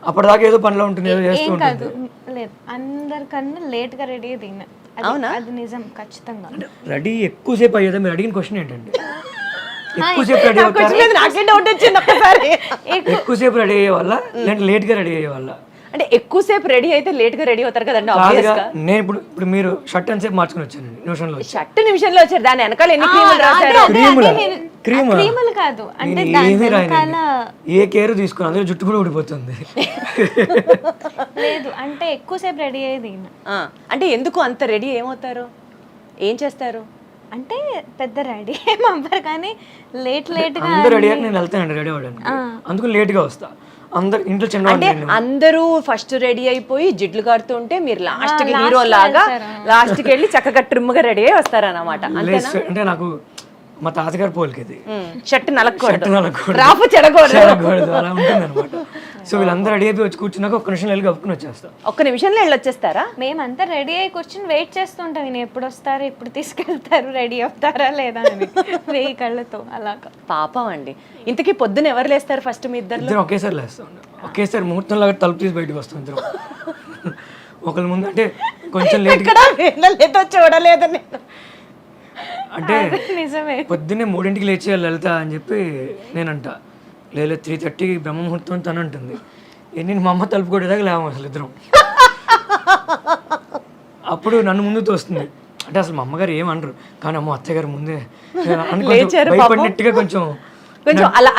అప్పటిదాకా ఏదో పనిలో ఉంటుంది, ఏదో చేస్తూ ఉంటుంది. లేదు, అందరికన్నా లేట్ గా రెడీ అయ్యేది ఈయన. అవునా? అది నిజం ఖచ్చితంగా. రెడీ ఎక్కువసేపు అయ్యేదా? మీరు అడిగిన క్వశ్చన్ ఏంటండి? ఎక్కువసేపు రెడీ అవుతారు, నాకే డౌట్ వచ్చింది ఒక్కసారి. ఎక్కువసేపు రెడీ అయ్యే వల్ల లేదంటే లేట్ గా రెడీ అయ్యే వల్ల? అంటే ఎక్కువసేపు రెడీ అయితే లేట్ గా రెడీ అవుతారు కదండి. నేను ఇప్పుడు మీరు షర్ట్ ఎంతసేపు మార్చుకుని వచ్చానండి, నిమిషంలో. షర్ట్ నిమిషంలో వచ్చారు, దాని వెనకాల ఎన్ని క్రీములు రాశారు? క్రీములు కాదు అంటే ఏమీ రాయనండి, ఏ కేర్ తీసుకుని అందులో జుట్టు కూడా ఊడిపోతుంది. లేదు అంటే ఎక్కువసేపు రెడీ అయ్యేది ఈయన. అంటే ఎందుకు అంత రెడీ ఏమవుతారు, ఏం చేస్తారు? అంటే పెద్ద రెడీ ఏం అవ్వరు కానీ లేట్ గా. అందరూ రెడీ అయ్యాక నేను వెళ్తానండి రెడీ అవ్వడానికి, అందుకు లేట్ గా వస్తా. అందరు ఇంట్లో చిన్న అంటే అందరూ ఫస్ట్ రెడీ అయిపోయి జిడ్లు కారుతూ ఉంటే మీరు లాస్ట్ కి హీరో లాగా లాస్ట్ కి వెళ్ళి చక్కగా ట్రిమ్ గా రెడీ అయ్యి వస్తారన్నమాట. అంటే నాకు మా తాతగారు పోలికేది, షర్ట్ నలకూడదు, నలకూడదు, రాపు చెడకూడదు, అలా ఉంటుంది అనమాట. సో వీళ్ళందరూ రెడీ అయిపోయి వచ్చి కూర్చున్నాక ఒక్క నిమిషం వెళ్ళి కప్పుకుని వచ్చేస్తాం. ఒక్క నిమిషంలో వెళ్ళి వచ్చేస్తారా? మేమంతా రెడీ అయ్యి కూర్చొని వెయిట్ చేస్తుంటాం, నేను ఎప్పుడు వస్తారు, ఎప్పుడు తీసుకెళ్తారు, రెడీ అవుతారా లేదా అని 1000 కళ్ళతో అలాగా. పాపం అండి. ఇంతకీ పొద్దున ఎవరు లేస్తారు ఫస్ట్? మీ ఇద్దరు ఒకేసారి లేస్తాం, ఒకేసారి ముహూర్తం లాగా తలుపు తీసి బయటకు వస్తాం ఇద్దరు. ఒకరి ముందు అంటే కొంచెం లేట్ చూడలేదు అంటే నిజమే. పొద్దున్నే 3ంటికి లేచి లలిత అని చెప్పి నేనంట, లేదు 3:30కి బ్రహ్మ ముహూర్తం తను అంటుంది. నేను మా అమ్మ తలుపు కొట్టేదాకా లేవు అసలు ఇద్దరం. అప్పుడు నన్ను ముందు తోస్తుంది. అంటే అసలు మా అమ్మగారు ఏమనరు కానీ అమ్మ అత్తగారు ముందే భయపడినట్టుగా కొంచెం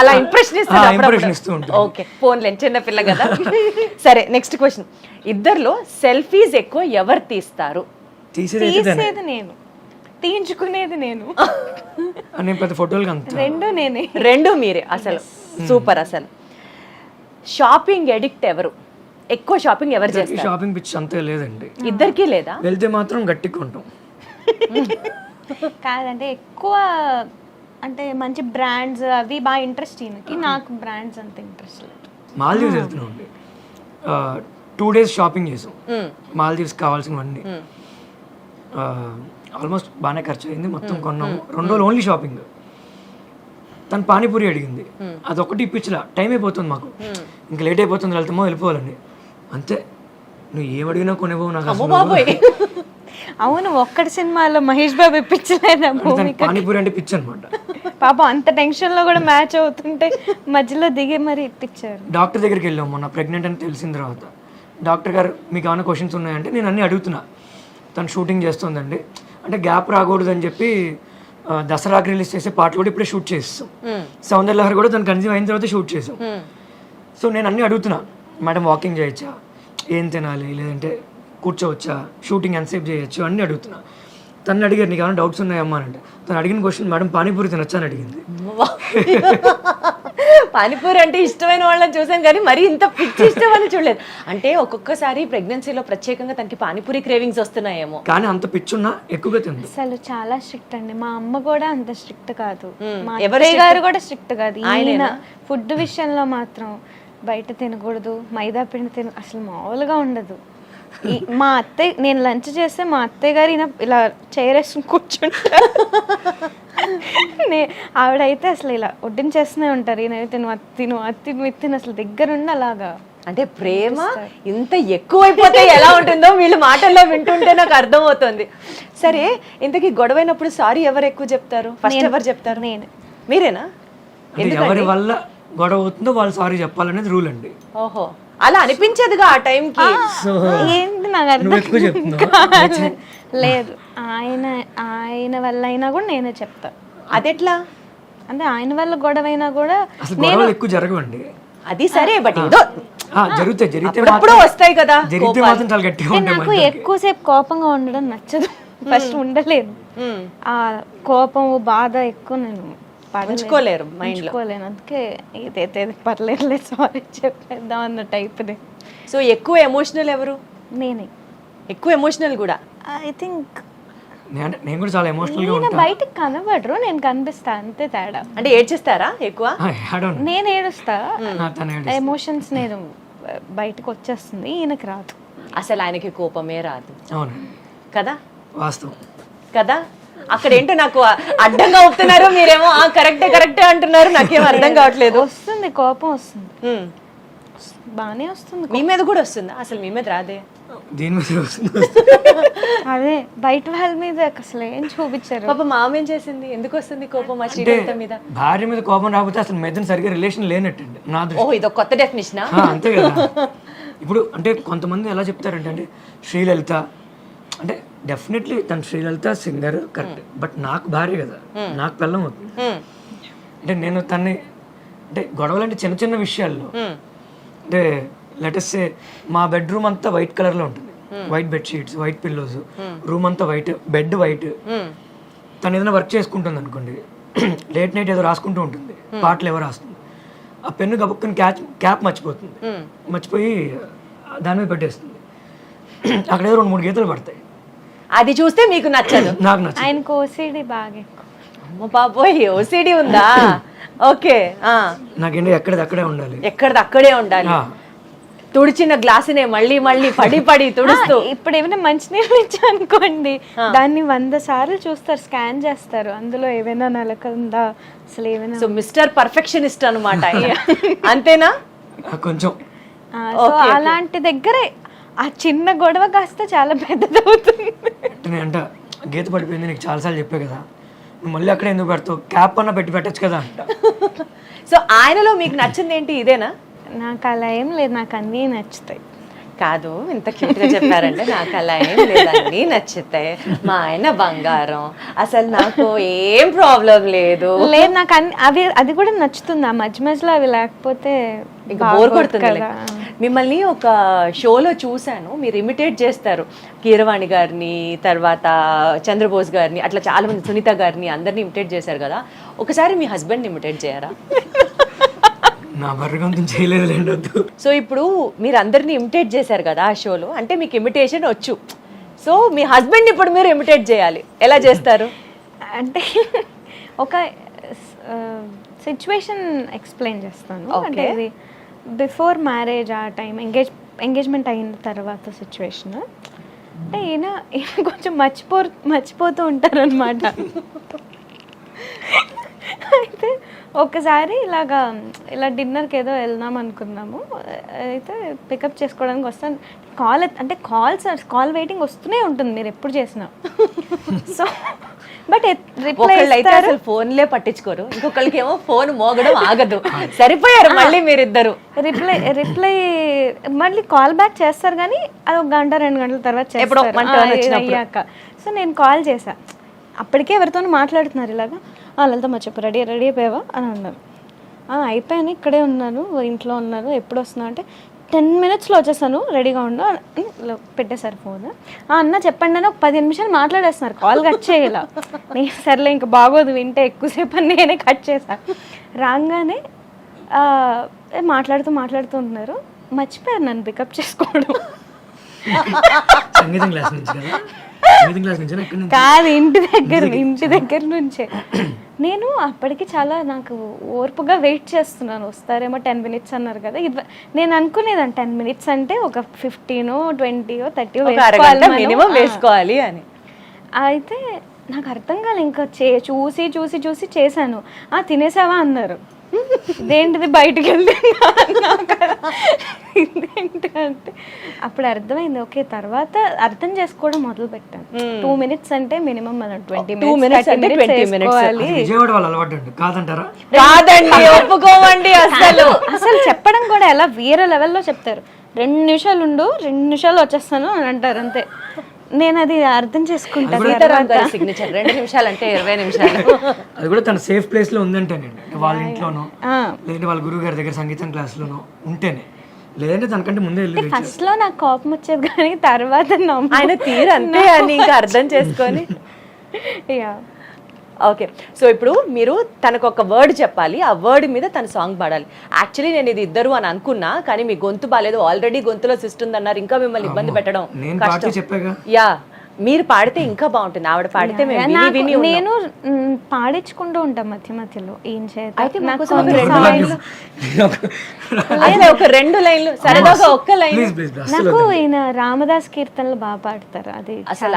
అలా ఇంప్రెషన్ ఇస్తూ ఉంటారు. ఓకే, ఫోన్లేండి, చిన్న పిల్ల కదా. సరే, నెక్స్ట్ క్వశ్చన్. ఇద్దర్లో సెల్ఫీస్ ఎక్కువ ఎవరు తీస్తారు? తీసేది నేను, తీయించుకునేది నేను. పెద్ద ఫోటోలు రెండు మీరే. అసలు సూపర్. అసలు షాపింగ్ ఎడిక్ట్ ఎవరు? ఎక్కువ షాపింగ్ ఎవరు చేస్తారు? షాపింగ్ పిచ్చి అంతే లేదండి, ఇద్దరికి లేదా? వెళ్తే మాత్రం గట్టిగా ఉంటాం. కాదంటే ఎక్కువ అంటే మంచి బ్రాండ్స్ అవి బాగా ఇంట్రెస్ట్ ఈయనకి, నాకు బ్రాండ్స్ అంత ఇంట్రెస్ట్ లేదు. మాల్దీవ్స్ వెళ్తున్నాం అండి, 2 days షాపింగ్ చేసాం. మాల్దీవ్స్ కావాల్సినవన్నీ ఆల్మోస్ట్ బాగానే ఖర్చు అయింది, మొత్తం కొన్నాము. 2 రోజులు ఓన్లీ షాపింగ్. తను పానీపూరి అడిగింది, అదొకటి ఇప్పించలా, టైం అయిపోతుంది మాకు, ఇంకా లేట్ అయిపోతుంది, వెళ్తామో వెళ్ళిపోవాలని. అంతే, నువ్వు ఏం అడిగినా కొనేవో నాకు. అవును, ఒక్కటి సినిమాలో మహేష్ బాబు ఇప్పించలేదా దానికి భూమిక? పానీపూరి అంటే పిచ్చి అనమాట. పాపం అంత టెన్షన్ లో కూడా మ్యాచ్ అవుతుంటే మధ్యలో దిగి మరి ఇప్పించారు. డాక్టర్ దగ్గరికి వెళ్ళాం మొన్న, ప్రెగ్నెంట్ అని తెలిసిన తర్వాత. డాక్టర్ గారు మీకు ఏమైనా క్వశ్చన్స్ ఉన్నాయంటే నేను అన్నీ అడుగుతున్నా. తను షూటింగ్ చేస్తుందండి అంటే గ్యాప్ రాకూడదని చెప్పి దసరాకి రిలీజ్ చేసే పాటలు కూడా ఇప్పుడే షూట్ చేస్తాం. సౌందర్యలహరి కూడా తను కన్సీవ్ అయిన తర్వాత షూట్ చేసాం. సో నేను అన్నీ అడుగుతున్నా, మేడం వాకింగ్ చేయొచ్చా, ఏం తినాలి, లేదంటే కూర్చోవచ్చా, షూటింగ్ ఎంతసేపు చేయొచ్చు అన్నీ అడుగుతున్నా. తను అడిగారు నీకు ఏమైనా డౌట్స్ ఉన్నాయమ్మా అంటే, తను అడిగిన క్వశ్చన్ మేడం పానీపూరి తినొచ్చా అని అడిగింది. పానీపూరి అంటే ఇష్టమైన వాళ్ళని చూసాను కానీ మరి ఇంత పిచ్చి ఇష్టం అని చూడలేదు. అంటే ఒక్కొక్కసారి ప్రెగ్నెన్సీలో ప్రత్యేకంగా తనకి పానీపూరి క్రేవింగ్స్ వస్తున్నాయేమో. కానీ అంత పిచ్చున్నా ఎక్కువగా తింది. అసలు చాలా స్ట్రిక్ట్ అండి. మా అమ్మ కూడా అంత స్ట్రిక్ట్ కాదు, మా ఎవరు అత్తయ్య గారు కూడా స్ట్రిక్ట్ కాదు. ఈయన ఆయనేనా? ఫుడ్ విషయంలో మాత్రం బయట తినకూడదు, మైదా పిండి అసలు మామూలుగా ఉండదు. మా అత్తయ్య, నేను లంచ్ చేస్తే మా అత్తయ్య గారు ఈయన ఇలా చైరేసుకుని కూర్చుంటారు. ఆవిడైతే అసలు ఇలా వడ్డించేస్తూనే ఉంటారు. ఈయన తిను అత్తిను అసలు దగ్గరుండి అలాగా. అంటే ప్రేమ ఇంత ఎక్కువైపోతే ఎలా ఉంటుందో వీళ్ళు మాటల్లో వింటుంటే నాకు అర్థమవుతుంది. సరే, ఇంతకీ గొడవైనప్పుడు సారీ ఎవరు ఎక్కువ చెప్తారు? ఫస్ట్ ఎవరు చెప్తారు? నేను. మీరేనా? అంటే ఎవరి వల్ల గొడవ అవుతుందో వాళ్ళు సారీ చెప్పాలనేది రూల్ అండి. ఓహో, అలా అనిపించేదిగా ఆ టైంకి. ఏంటి నాకు నువ్వు ఎక్కువ అర్థం చెప్తున్నావు. లేదు, ఆయన వల్ల అయినా కూడా నేనే చెప్తా. అదెట్లా? అంటే ఆయన వల్ల గొడవైనా కూడా అసలు గొడవలు ఎక్కువ జరగవండి. అది సరే, బట్ ఏదో జరిగితే అప్పుడప్పుడు వస్తాయి కదా జరిగితే మాత్రం చాలా గట్టిగా ఉంటాయి. నాకు ఎక్కువసేపు కోపంగా ఉండడం నచ్చదు. ఫస్ట్ ఉండలేదు. ఆ కోపం బాధ ఎక్కువ నేను ఉంచుకోలేరు మైండ్ లో. పడుకోలేను. అందుకే ఇదైతే పర్లేదు సారీ చెప్పేద్దాం అన్న టైప్ది. సో ఎక్కువ ఎమోషనల్ ఎవరు? నేనే ఎక్కువ ఎమోషనల్ కూడా. ఐ థింక్ నేను కూడా చాలా ఎమోషనల్ గా నేను ఉంటాను. బయటకు కనబడరు, నేను కనిపిస్తా, అంతే తేడా. అంటే ఏడ్చేస్తారా ఎక్కువ? నేను ఏడుస్తా, తను ఎమోషన్స్ నేను బయటకు వచ్చేస్తుంది, ఈయనకి రాదు. అసలు ఆయనకి కోపమే రాదు అవును కదా? వాస్తవం కదా? అక్కడ ఏంటో నాకు అడ్డంగా ఒప్పుతున్నారు, మీరేమో కరెక్టే అంటున్నారు. నాకేం అర్థం కావట్లేదు. వస్తుంది కోపం, వస్తుంది, బానే వస్తుంది. మీ మీద కూడా వస్తుందా? అసలు మీ మీద రాదే. దీని మీద వస్తుంది. అదే బయట వాళ్ళ మీద అసలు ఏం చూపించారు. పాప మామ ఏం చేసింది? ఎందుకు వస్తుంది కోపం ఆ అంటే శ్రీలలిత మీద? భార్య మీద కోపం రాకపోతే అసలు మీద సరిగ్గా రిలేషన్ లేనట్టండి నా దృష్టి. ఓ, ఇదొక కొత్త డెఫినేషనా? అంతే కదా. ఇప్పుడు అంటే కొంతమంది ఎలా చెప్తారంటే అంటే శ్రీలలిత అంటే డెఫినెట్లీ తను శ్రీలలిత సింగర్ కరెక్ట్, బట్ నాకు భార్య కదా, నాకు పిల్లం అవుతుంది. అంటే నేను తన్ని అంటే గొడవలు అంటే చిన్న చిన్న విషయాల్లో అంటే లెటెస్ట్ మా బెడ్రూమ్ అంతా వైట్ కలర్ లో ఉంటుంది, white bed sheets, white pillows, room అంతా వైట్, బెడ్ వైట్. తను ఏదైనా వర్క్ చేసుకుంటుంది అనుకోండి, లేట్ నైట్ ఏదో రాసుకుంటూ ఉంటుంది, పాటలు ఎవరు రాస్తుంది, ఆ పెన్ను గబుక్కుని క్యాప్ మర్చిపోతుంది, మర్చిపోయి దాని మీద పెట్టేస్తుంది, అక్కడ ఏదో 2-3 గీతలు పడతాయి. అది చూస్తే మీకు నచ్చదు? నాకు నచ్చదు. ఆయనకు ఓసిడి బాగా ఎక్కువ. అమ్మ బాబోయ్, ఓసిడి ఉందా? ఓకే. నాకేంటి ఎక్కడది ఉండాలి, ఎక్కడది అక్కడే ఉండాలి. తుడిచిన గ్లాసునే మళ్ళీ మళ్ళీ పడి తుడుస్తూ. ఇప్పుడు ఏమైనా మంచినీళ్ళు ఇచ్చా అనుకోండి, దాన్ని 100 సార్లు చూస్తారు, స్కాన్ చేస్తారు, అందులో ఏమైనా నలక ఉందా అసలు ఏమైనా. సో మిస్టర్ పర్ఫెక్షనిస్ట్ అనమాట. అంతేనా? కొంచెం. సో అలాంటి దగ్గరే ఆ చిన్న గొడవ కాస్త చాలా పెద్దదవుతుంది. అంటే గీత పడిపోయింది నీకు చాలాసార్లు చెప్పే కదా, నువ్వు మళ్ళీ అక్కడ ఎందుకు పెడతావు, క్యాప్ అన్న పెట్టచ్చు కదా అంట. సో ఆయనలో మీకు నచ్చింది ఏంటి? ఇదేనా? నాకు అలా ఏం లేదు, నాకు అన్నీ నచ్చుతాయి. కాదు, ఇంత క్యూట్ గా చెప్పారంటే నాకు అలా ఏం లేదండి, నచ్చుతాయి. మా ఆయన బంగారం, అసలు నాకు ఏం ప్రాబ్లం లేదు. లేదు, నాకు అది కూడా నచ్చుతుంది. ఆ మధ్య మధ్యలో అవి లేకపోతే ఇంకా బోర్ కొడుతుంది. మిమ్మల్ని ఒక షోలో చూశాను, మీరు ఇమిటేట్ చేస్తారు కీరవాణి గారిని, తర్వాత చంద్రబోస్ గారిని, అట్లా చాలా మంది, సునీత గారిని, అందరిని ఇమిటేట్ చేశారు కదా. ఒకసారి మీ హస్బెండ్ని ఇమిటేట్ చేయరా? నా బర్రగంతం చేయలేదు. సో ఇప్పుడు మీరు అందరినీ ఇమిటేట్ చేశారు కదా ఆ షోలో, అంటే మీకు ఇమిటేషన్ వచ్చు. సో మీ హస్బెండ్ ఇప్పుడు మీరు ఇమిటేట్ చేయాలి, ఎలా చేస్తారు? అంటే ఒక సిచ్యువేషన్ ఎక్స్ప్లెయిన్ చేస్తాను. అంటే ఇది బిఫోర్ మ్యారేజ్ ఆ టైం, ఎంగేజ్మెంట్ అయిన తర్వాత సిచ్యువేషన్. అంటే ఈయన కొంచెం మర్చిపోతూ ఉంటారనమాట. అయితే ఒకసారి ఇలా డిన్నర్కి ఏదో వెళ్దాం అనుకున్నాము, అయితే పికప్ చేసుకోవడానికి వస్తాను. అంటే కాల్ వెయిటింగ్ వస్తూనే ఉంటుంది మీరు ఎప్పుడు చేసినా. సో బట్ రిప్లై ఒకళ్ళైతే అసలు ఫోన్లే పట్టించుకోరు, ఇంకొకళ్ళకి ఏమో ఫోన్ మోగడం ఆగదు. సరిపోయారు మళ్ళీ మీరిద్దరు. రిప్లై మళ్ళీ కాల్ బ్యాక్ చేస్తారు కానీ అది 1 గంట 2 గంటల తర్వాత చేస్తారు అయ్యాక. సో నేను కాల్ చేశా, అప్పటికే ఎవరితోనూ మాట్లాడుతున్నారు ఇలాగా. లలితమ్మ చెప్పు రెడీ అయిపోయావా అని అన్నారు. అయిపోయాను, ఇక్కడే ఉన్నాను, ఇంట్లో ఉన్నాను, ఎప్పుడు వస్తున్నా అంటే 10 minutesలో వచ్చేసాను, రెడీగా ఉండు అని పెట్టేశారు ఫోన్. అన్న చెప్పండి అని ఒక 10 నిమిషాలు మాట్లాడేస్తున్నారు, కాల్ కట్ చేయాల. నేను సర్లే ఇంకా బాగోదు వింటే ఎక్కువసేపు అని నేనే కట్ చేశాను. రాగానే మాట్లాడుతూ ఉంటున్నారు, మర్చిపోయారు నన్ను పికప్ చేసుకోవడం. సంగీతం క్లాస్ నుంచి కదా? సంగీతం క్లాస్ నుంచి కాదు, ఇంటి దగ్గర నుంచే. నేను అప్పటికి చాలా నాకు ఓర్పుగా వెయిట్ చేస్తున్నాను, వస్తారేమో 10 minutes అన్నారు కదా. నేను అనుకునేదాన్ని 10 minutes అంటే ఒక 15, 20, 30 వేసుకోవాలి అని. అయితే నాకు అర్థం కాలే, ఇంకా చూసి చేశాను. తినేసావా అన్నారు. ఇదేంటిది బయటికి వెళ్తున్నా ఇదేంటంటే అప్పుడు అర్థమైంది. ఓకే, తర్వాత అర్థం చేసుకోవడం మొదలు పెట్టాను. 2 minutes అంటే మినిమం మనం 20 minutes విజయవాడ వాళ్ళు అలవాటు కాదంటారా? కాదండి, ఒప్పుకోమండి. అసలు చెప్పడం కూడా ఎలా వేరే లెవెల్లో చెప్తారు. 2 నిమిషాలు ఉండు, 2 నిమిషాలు వచ్చేస్తాను అని అంటారు అంతే. నేను అది అర్థం చేసుకుంటాను. సిగ్నేచర్ 2 నిమిషాలు అంటే 20 నిమిషాలు. అది కూడా తన సేఫ్ ప్లేస్ లో ఉందంటేనండి, వాళ్ళ ఇంట్లోనో లేదంటే వాళ్ళ గురువు గారి దగ్గర సంగీతం క్లాసులోనో ఉంటేనే, లేదంటే తనకంటే ముందే వెళ్ళి. ఫస్ట్ లో నాకు కోపం వచ్చేది కానీ తర్వాత ఆయన తీరు అంతే అని ఇంకా అర్థం చేసుకొని. ఓకే, సో ఇప్పుడు మీరు తనకు ఒక వర్డ్ చెప్పాలి, ఆ వర్డ్ మీద తన సాంగ్ పాడాలి. యాక్చువల్లీ నేను ఇది ఇద్దరు అని అనుకున్నా, కానీ మీ గొంతు బాగాలేదు, ఆల్రెడీ గొంతులో సిస్ట్ ఉందన్నారు, ఇంకా మిమ్మల్ని ఇబ్బంది పెట్టడం చెప్పాగా. యా, మీరు పాడితే ఇంకా బాగుంటుంది, ఆవిడ పాడితే నేను పాడించుకుంటూ ఉంటాం మధ్య మధ్యలో. ఏం అయితే ఒక 2 లైన్లు సరదాగా ఒక్క లైన్. నాకు ఈయన రామదాస్ కీర్తనలు బాగా పాడతారు. అది అసలు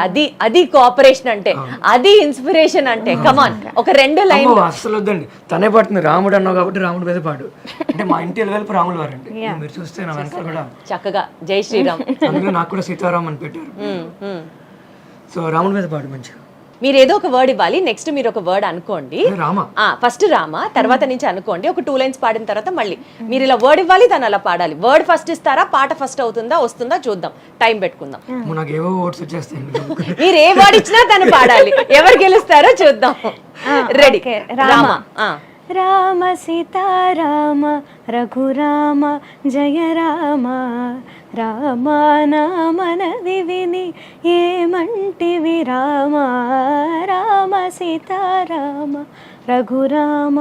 అది కోఆపరేషన్ అంటే, అది ఇన్స్పిరేషన్ అంటే. కమాన్, ఒక 2 లైన్లు. అసలు వద్దండి, తనే పాడుతుంది. రాముడు అన్నావు కాబట్టి రాముడు మీద పాడు అంటే మా ఇంటి వెళ్ళి రాములు వారండి. మీరు చూస్తే నా వెనకాల కూడా చక్కగా జై శ్రీరామ్, అందులో నాకు కూడా సీతారాం అని పెట్టారు. సో రాముడి మీద పాడు మంచిగా. మీరు ఏదో ఒక వర్డ్ ఇవ్వాలి, నెక్స్ట్ మీరు ఒక వర్డ్ అనుకోండి. ఫస్ట్ రామ, తర్వాత నుంచి అనుకోండి. ఒక 2 lines పాడిన తర్వాత మళ్ళీ మీరు ఇలా వర్డ్ ఇవ్వాలి, తను అలా పాడాలి. వర్డ్ ఫస్ట్ ఇస్తారా, పాట ఫస్ట్ అవుతుందా, వస్తుందా చూద్దాం, టైం పెట్టుకుందాం. మీరు ఏ వర్డ్ ఇచ్చినా తను పాడాలి, ఎవరు గెలుస్తారో చూద్దాం. రెడీ? రామ. రామ సీతారామ రఘురామ జయ రామ, రామ నామనది విని ఏమంటివి రామ, రామ సీతారామ రఘురామ.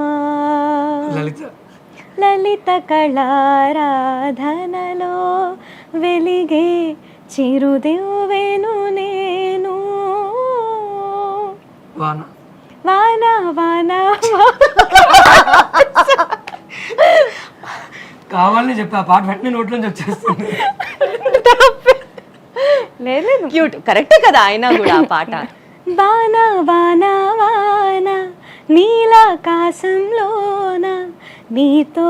లలిత కళారాధనలో వెలిగే చిరుదివ్వెను నేను. వాన వాన కావాలని చెప్పి ఆ పాట వెంటనే నోట్లోంచి వచ్చేస్తుంది. లేదు, క్యూట్, కరెక్టే కదా అయినా కూడా ఆ పాట. వాన వాన వాన నీలాకాశంలోన నీతో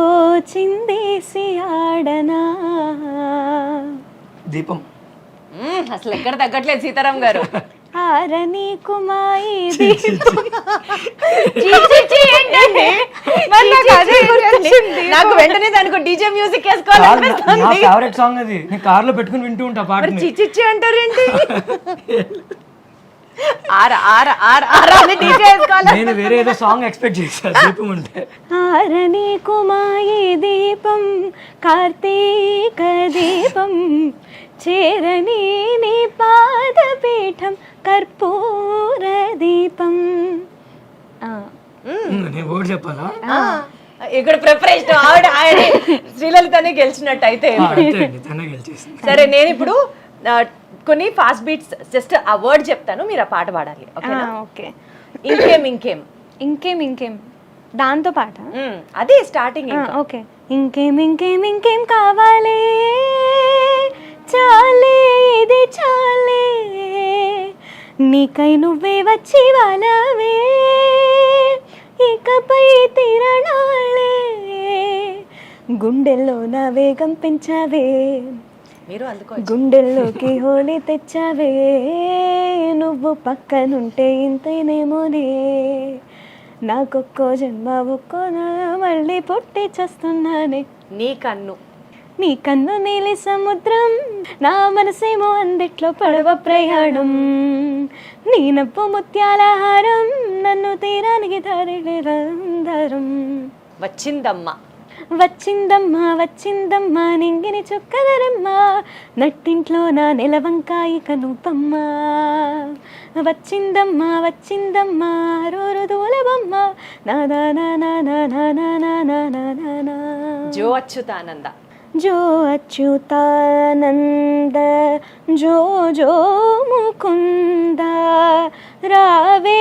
చిందేసి ఆడనా. దీపం. అసలు ఎక్కడ తగ్గట్లేదు సీతారాం గారు. ఆరని కుమాయి నాకు వెంటనే దానికి డీజే మ్యూజిక్ వేసుకోవాలి. ఫేవరెట్ సాంగ్ అది, నేను కార్ లో పెట్టుకుని వింటూ ఉంటా పాట. చిచ్చి అంటారేంటి? నేను వేరే ఏదో సాంగ్ ఎక్స్పెక్ట్ చేశాను దీపం అంటే. ఆరని కుమాయి దీపం కార్తీక దీపం చేరని నీ పాదపీఠం కర్పూర దీపం. నేను ఓడి చెప్పాలా? ఇక్కడ ప్రిపరేషన్ ఆవిడ శ్రీలలితనే గెలిచినట్టు అయితే. సరే, నేను ఇప్పుడు కొన్ని ఫాస్ట్ బీట్స్ జస్ట్ ఆ వర్డ్ చెప్తాను, మీరు ఆ పాట పాడాలి. ఓకే. ఇంకేం దాంతో పాట అదే స్టార్టింగ్. ఓకే. ఇంకేం కావాలి, చాలే ఇది చాలే, నీకై నువ్వే వచ్చి వాళ్ళవే, ఇక ఇకపై తిరణాలే గుండెల్లో నా వేగం పెంచావే మీరు అందుకో గుండెల్లోకి హోలీ తెచ్చావే నువ్వు పక్కనుంటే ఇంతేనేమోనే నాకొక్కో జన్మ ఒక్కో మళ్ళీ పుట్టి చేస్తున్నానే. నీ కన్ను నీ కన్ను నీలి సముద్రం నా మనసేమో అందిట్లో పడవ ప్రయాణం నీ నవ్వు ముత్యాల హారం నన్ను తీరానికి దారిరం. వచ్చిందమ్మ వచ్చిందమ్మా వచ్చిందమ్మా నింగిని చుక్కదరమ్మ నట్టింట్లో నా నెలవంకాయి కనుపమ్మ వచ్చిందమ్మా వచ్చిందమ్మా రోరు దూలబమ్మ నానా నానా నానా నానా నానా నా. జో అచ్యుతానంద జో అచ్యుతానంద జో జో ముకుంద రావే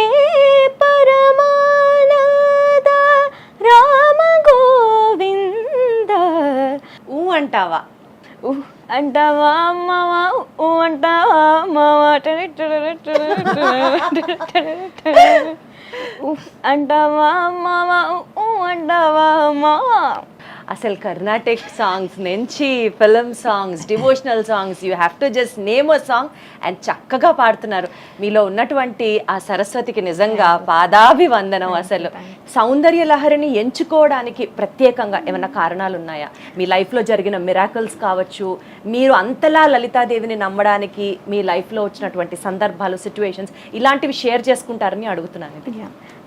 పరమానంద రామ గోవింద. ఊ అంటావా అంటావా అమ్మవా ఊ అంటావా అమ్మవా అంటావా అమ్మవా ఊ అంటావా అమ్మవా. అసలు కర్ణాటిక్ సాంగ్స్ నుంచి film songs, devotional songs, you have to just name a song and చక్కగా పాడుతున్నారు. మీలో ఉన్నటువంటి ఆ సరస్వతికి నిజంగా పాదాభివందనం. అసలు సౌందర్య లహరిని ఎంచుకోవడానికి ప్రత్యేకంగా ఏమైనా కారణాలు ఉన్నాయా? మీ లైఫ్లో జరిగిన మిరాకిల్స్ కావచ్చు, మీరు అంతలా లలితాదేవిని నమ్మడానికి మీ లైఫ్లో వచ్చినటువంటి సందర్భాలు, సిచ్యువేషన్స్ ఇలాంటివి షేర్ చేసుకుంటారని అడుగుతున్నాను.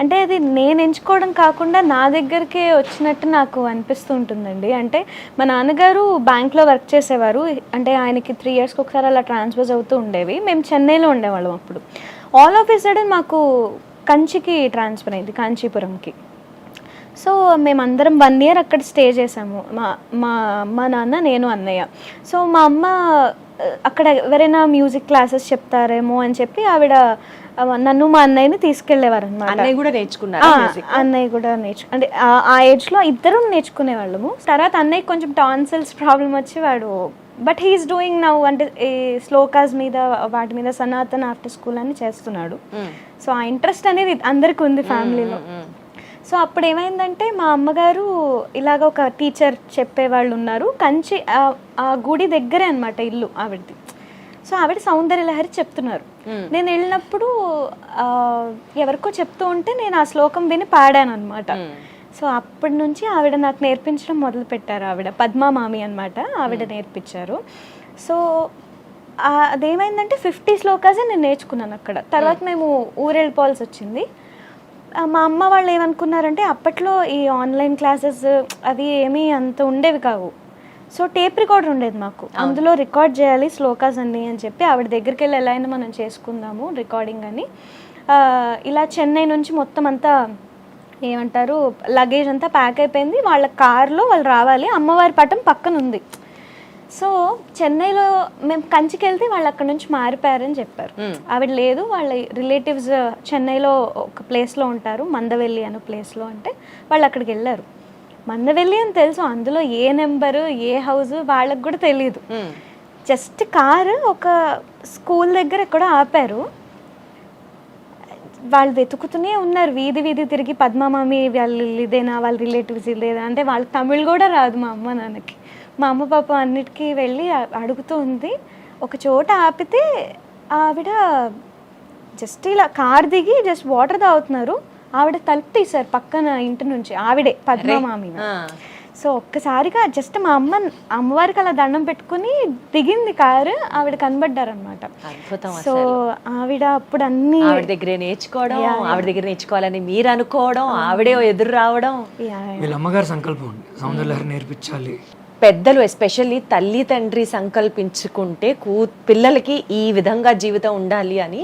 అంటే అది నేను ఎంచుకోవడం కాకుండా నా దగ్గరికే వచ్చినట్టు నాకు అనిపిస్తూ ఉంటుందండి. అంటే మా నాన్నగారు బ్యాంక్లో వర్క్ చేసేవారు. అంటే ఆయనకి 3 yearsకి ఒకసారి అలా ట్రాన్స్ఫర్స్ అవుతూ ఉండేవి. మేము చెన్నైలో ఉండేవాళ్ళం అప్పుడు. ఆల్ ఆఫ్ ఎ సడన్ మాకు కంచికి ట్రాన్స్ఫర్ అయింది, కాంచీపురంకి. సో మేమందరం 1 year అక్కడ స్టే చేసాము, మా అమ్మ నాన్న నేను అన్నయ్య. సో మా అమ్మ అక్కడ ఎవరైనా మ్యూజిక్ క్లాసెస్ చెప్తారేమో అని చెప్పి ఆవిడ నన్ను మా అన్నయ్యని తీసుకెళ్లేవారు అనమాట. అన్నయ్య కూడా నేర్చుకున్నారు, అన్నయ్య కూడా అంటే ఆ ఏజ్లో ఇద్దరం నేర్చుకునేవాళ్ళము. తర్వాత అన్నయ్య కొంచెం టాన్సిల్స్ ప్రాబ్లం వచ్చి వాడు బట్ హీఈస్ డూయింగ్ నౌ అంటే ఈ శ్లోకాస్ మీద వాటి మీద సనాతన ఆఫ్టర్ స్కూల్ అని చేస్తున్నాడు. సో ఆ ఇంట్రెస్ట్ అనేది అందరికి ఉంది ఫ్యామిలీలో. సో అప్పుడు ఏమైందంటే మా అమ్మగారు ఇలాగ ఒక టీచర్ చెప్పేవాళ్ళు ఉన్నారు కంచి, ఆ గుడి దగ్గరే అనమాట ఇల్లు ఆవిడది. సో ఆవిడ సౌందర్య లహరి చెప్తున్నారు. నేను వెళ్ళినప్పుడు ఎవరికో చెప్తూ ఉంటే నేను ఆ శ్లోకం విని పాడాను అనమాట. సో అప్పటి నుంచి ఆవిడ నాకు నేర్పించడం మొదలు పెట్టారు. ఆవిడ పద్మా మామి అనమాట, ఆవిడ నేర్పించారు. సో అదేమైందంటే 50 శ్లోకాసే నేను నేర్చుకున్నాను అక్కడ. తర్వాత మేము ఊరు వెళ్ళిపోవాల్సి వచ్చింది. మా అమ్మ వాళ్ళు ఏమనుకున్నారంటే అప్పట్లో ఈ ఆన్లైన్ క్లాసెస్ అవి ఏమీ అంత ఉండేవి కావు. సో టేప్ రికార్డర్ ఉండేది మాకు, అందులో రికార్డ్ చేయాలి శ్లోకాస్ అన్ని అని చెప్పి ఆవిడ దగ్గరికి వెళ్ళి ఎలా అయినా మనం చేసుకుందాము రికార్డింగ్ అని. ఇలా చెన్నై నుంచి మొత్తం అంతా ఏమంటారు లగేజ్ అంతా ప్యాక్ అయిపోయింది. వాళ్ళ కార్లో వాళ్ళు రావాలి, అమ్మవారి పటం పక్కన ఉంది. సో చెన్నైలో మేము కంచికి వెళ్తే వాళ్ళు అక్కడ నుంచి మారిపోయారని చెప్పారు. ఆవిడ లేదు, వాళ్ళ రిలేటివ్స్ చెన్నైలో ఒక ప్లేస్లో ఉంటారు, మందవెల్లి అనే ప్లేస్లో. అంటే వాళ్ళు అక్కడికి వెళ్ళారు. మందవెల్లి అని తెలుసు, అందులో ఏ నెంబరు ఏ హౌస్ వాళ్ళకి కూడా తెలియదు. జస్ట్ కారు ఒక స్కూల్ దగ్గర ఎక్కడో ఆపారు. వాళ్ళు వెతుకుతూనే ఉన్నారు, వీధి వీధి తిరిగి పద్మామామి వాళ్ళు ఇదేనా, వాళ్ళ రిలేటివ్స్ ఇదేనా అంటే వాళ్ళకి తమిళ్ కూడా రాదు మా అమ్మ నాన్నకి. మా అమ్మ పాప అన్నిటికీ వెళ్ళి అడుగుతూ ఉంది. ఒక చోట ఆపితే ఆవిడ జస్ట్ ఇలా కార్ దిగి జస్ట్ వాటర్ తాగుతున్నారు. ఆవిడ తలుపు తీశారు పక్కన ఇంటి నుంచి, ఆవిడే పద్మమామి. సో ఒక్కసారిగా జస్ట్ మా అమ్మవారికి అలా దండం పెట్టుకుని దిగింది కారు, ఆవిడ కనబడ్డారనమాట. సో ఆవిడ అప్పుడు అన్ని ఆవిడ దగ్గరే నేర్చుకోవడం, ఆవిడ దగ్గర నేర్చుకోవాలని మీరు అనుకోవడం, ఆవిడే ఎదురు రావడం. వీళ్ళ అమ్మగారి సంకల్పం సౌందర్య లహరి నేర్పించాలి. పెద్దలు ఎస్పెషల్లీ తల్లి తండ్రి సంకల్పించుకుంటే పిల్లలకి ఈ విధంగా జీవితం ఉండాలి అని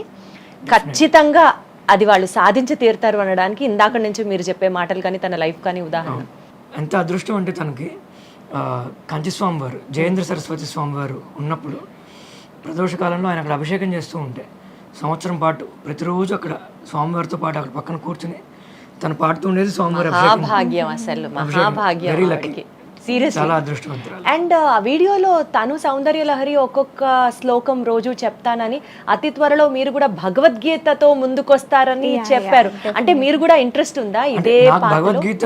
ఖచ్చితంగా అది వాళ్ళు సాధించి తీరుతారు అనడానికి ఇందాక నుంచి మీరు చెప్పే మాటలు కానీ తన లైఫ్ కానీ ఉదాహరణ. ఎంత అదృష్టం అంటే తనకి కంచి స్వామివారు జయేంద్ర సరస్వతి స్వామివారు ఉన్నప్పుడు ప్రదోష కాలంలో ఆయన అక్కడ అభిషేకం చేస్తూ ఉంటే సంవత్సరం పాటు ప్రతిరోజు అక్కడ స్వామివారితో పాటు అక్కడ పక్కన కూర్చుని తను పాడుతూ ఉండేది స్వామివారి మహాభాగ్యం, అసలు మహాభాగ్యం. Very lucky. సీరియస్ చాలా అదృష్టవంతురాలు. అండ్ ఆ వీడియోలో తను సౌందర్య లహరి ఒక్కొక్క శ్లోకం రోజు చెప్తానని, అతి త్వరలో మీరు కూడా భగవద్గీతతో ముందుకొస్తారని చెప్పారు. అంటే మీరు కూడా ఇంట్రెస్ట్ ఉందా ఇదే నాకు భగవద్గీత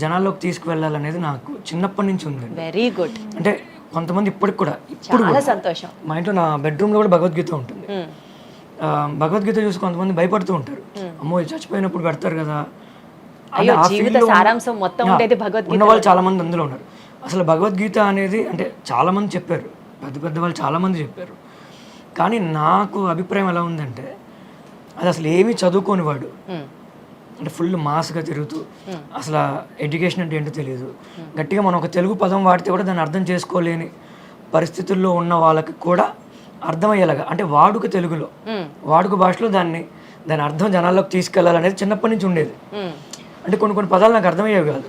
జనాల్లోకి తీసుకువెళ్ళాలనేది నాకు చిన్నప్పటి నుంచి ఉంది. Very good. అంటే కొంతమంది ఇప్పటికి కూడా ఇప్పుడు చాలా సంతోషం. మా ఇంట్లో నా బెడ్రూమ్లో కూడా భగవద్గీత ఉంటుంది. భగవద్గీత చూసి కొంతమంది భయపడుతూ ఉంటారు, అమ్మో ఇది చచ్చిపోయినప్పుడు పెడతారు కదా. అయ్యో, జీవిత సారాంశం మొత్తం ఉండేది భగవద్గీత. ఉన్న వాళ్ళు చాలా మంది అందులో ఉన్నారు. అసలు భగవద్గీత అనేది అంటే చాలా మంది చెప్పారు, పెద్ద పెద్ద వాళ్ళు చాలా మంది చెప్పారు. కానీ నాకు అభిప్రాయం ఎలా ఉందంటే, అది అసలు ఏమీ చదువుకోని వాడు, అంటే ఫుల్ మాస్గా తిరుగుతూ అసలు ఎడ్యుకేషన్ అంటే ఏంటో తెలియదు, గట్టిగా మనం ఒక తెలుగు పదం వాడితే కూడా దాన్ని అర్థం చేసుకోలేని పరిస్థితుల్లో ఉన్న వాళ్ళకి కూడా అర్థమయ్యేలాగా, అంటే వాడుక తెలుగులో వాడుక భాషలో దాని అర్థం జనాల్లోకి తీసుకెళ్లాలనేది చిన్నప్పటి నుంచి ఉండేది. అంటే కొన్ని కొన్ని పదాలు నాకు అర్థమయ్యేవి కాదు.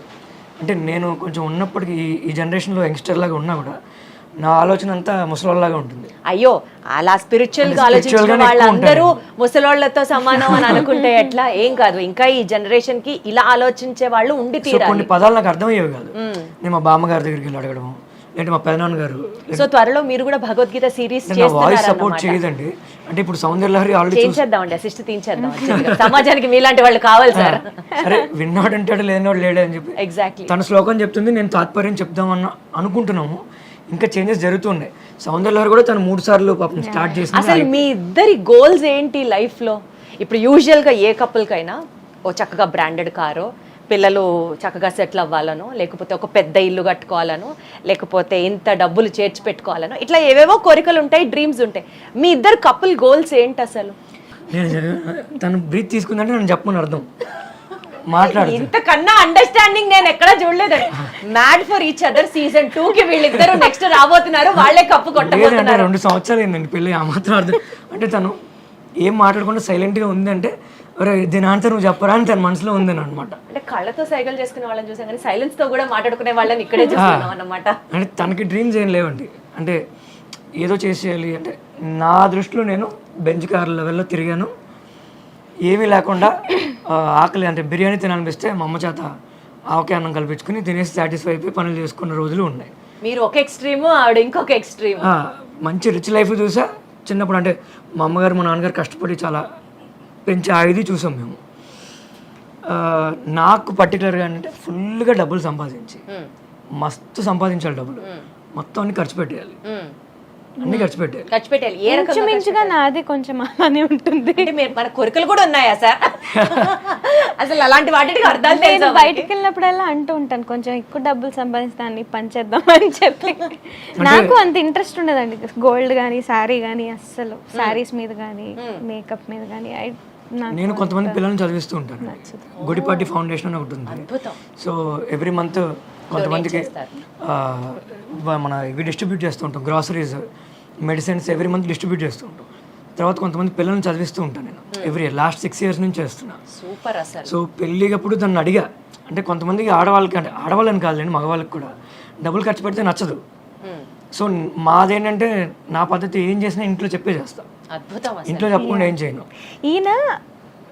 అంటే నేను కొంచెం ఉన్నప్పటికీ ఈ జనరేషన్లో యంగ్స్టర్ లాగా ఉన్నా కూడా నా ఆలోచన అంతా ముసలోళ్ళలాగా ఉంటుంది. అయ్యో, అలా స్పిరిచువల్ గా ఆలోచించిన వాళ్ళందరూ ముసలోళ్లతో సమానం అని అనుకుంటే ఎట్లా? ఏం కాదు, ఇంకా ఈ జనరేషన్ కి ఇలా ఆలోచించే వాళ్ళు ఉండి తీరాలి. కొన్ని పదాలు నాకు అర్థమయ్యేవి కాదు. నేను మా బామ్మగారి దగ్గరికి వెళ్ళి అడగడం, లేదంటే మా పెదనాన్న గారు. సో త్వరలో మీరు కూడా భగవద్గీత సిరీస్ వాయిస్ సపోర్ట్ చేయదండి. అంటే ఇప్పుడు సౌందర్య లహరి ఆల్రెడీ చేసేద్దామండి, అసిస్ట్ తీయించేద్దాం. సమాజానికి మీలాంటి వాళ్ళు కావాలి సార్. సరే, విన్నాడంటాడు లేనివాడు లేడే అని చెప్పి ఎగ్జాక్ట్లీ తన శ్లోకం చెప్తుంది, నేను తాత్పర్యం చెప్దామన్న అనుకుంటున్నాము. ఇంకా చేంజెస్ జరుగుతున్నాయి. సౌందర్య లహరి కూడా తను 3 సార్లు పాపం స్టార్ట్ చేసింది. అసలు మీ ఇద్దరి గోల్స్ ఏంటి లైఫ్ లో? ఇప్పుడు యూజువల్ గా ఏ కపుల్ కైనా ఓ చక్కగా బ్రాండెడ్ కారో, పిల్లలు చక్కగా సెటిల్ అవ్వాలనో, లేకపోతే ఒక పెద్ద ఇల్లు కట్టుకోవాలనో, లేకపోతే ఇంత డబ్బులు చేర్చి పెట్టుకోవాలనో, ఇట్లా ఏవేవో కోరికలు ఉంటాయి, డ్రీమ్స్ ఉంటాయి. మీ ఇద్దరు కపుల్ గోల్స్ ఏంటి అసలు? నేను తను బ్రీత్ తీసుకుందంటే నేను చెప్పమని అర్థం, మాట్లాడు. ఇంతకన్నా అండర్స్టాండింగ్ నేను ఎక్కడా చూడలేదండి. Mad for each other season 2 కి వీళ్ళిద్దరు నెక్స్ట్ రాబోతున్నారు, వాళ్ళే కప్పు కొట్టబోతున్నారు. 2 సంవత్సరాలు ఏంటండి పెళ్ళి, ఆ మాత్రం అర్థం. అంటే తను ఏం మాట్లాడకుండా సైలెంట్ గా ఉంది అంటే, దీని ఆన్సర్ నువ్వు చెప్పరా అని తన మనసులో ఉందని అనమాట. అంటే కళ్ళతో సైకిల్ చేసుకునే వాళ్ళని చూసాం కానీ సైలెన్స్ తో కూడా మాట్లాడుకునే వాళ్ళని ఇక్కడే చూస్తున్నాం అన్నమాట. అంటే తనకి డ్రీమ్స్ ఏం లేవండి, అంటే ఏదో చేసేయాలి. అంటే నా దృష్టిలో నేను బెంచ్ కార్ లెవెల్లో తిరిగాను, ఏమీ లేకుండా ఆకలి అంటే బిర్యానీ తినాలనిపిస్తే మా అమ్మ చేత ఆవకాయ అన్నం కల్పించుకుని తినేసి సాటిస్ఫై అయిపోయి పనులు చేసుకున్న రోజులు ఉన్నాయి. మీరు ఒక ఎక్స్ట్రీమ్, ఆవిడ ఇంకొక ఎక్స్ట్రీమ్. మంచి రిచ్ లైఫ్ చూసా చిన్నప్పుడు. అంటే మా అమ్మగారు మా నాన్నగారు కష్టపడి చాలా పెంచి ఇది చూసాం మేము. నాకు పర్టికులర్గా అంటే ఫుల్గా డబ్బులు సంపాదించి, మస్తు సంపాదించాలి డబ్బులు, మొత్తం అన్ని ఖర్చు పెట్టేయాలి, అన్ని ఖర్చు పెట్టాలి. ఏ రకంగా? నాది కొంచెం అలానే ఉంటుంది. అంటే మన కోరికలు కూడా ఉన్నాయా సార్? అసలు అలాంటి వాటికి అర్థాలు నేను బయటికి వెళ్ళినప్పుడల్లా అంటూ ఉంటాను, కొంచెం ఎక్కువ డబ్బులు సంపాదిస్తాను పని చేద్దాం అని చెప్పి. నాకు అంత ఇంట్రెస్ట్ ఉండదండి గోల్డ్ కానీ శారీ కానీ, అస్సలు శారీస్ మీద కానీ మేకప్ మీద కానీ. నేను కొంతమంది పిల్లల్ని చదివిస్తూ ఉంటాను. గుడిపాటి ఫౌండేషన్ అని ఒకటి ఉంది. సో ఎవ్రీ మంత్ కొంతమందికి మన ఇవి డిస్ట్రిబ్యూట్ చేస్తూ ఉంటాం, groceries, medicines every month distribute చేస్తూ ఉంటాం. తర్వాత కొంతమంది పిల్లల్ని చదివిస్తూ ఉంటాను నేను ఎవ్రీ ఇయర్, లాస్ట్ 6 years నుంచి చేస్తున్నా. సూపర్ అసలు. సో పెళ్ళికప్పుడు దాన్ని అడిగా, అంటే కొంతమందికి ఆడవాళ్ళకి, అంటే ఆడవాళ్ళని కాదులేండి మగవాళ్ళకి కూడా డబ్బులు ఖర్చు పెడితే నచ్చదు. సో మాదేంటంటే నా పద్ధతి ఏం చేసినా ఇంట్లో చెప్పే చేస్తా, ఇంట్లో చెప్పకుండా ఏం చేయను. ఈయన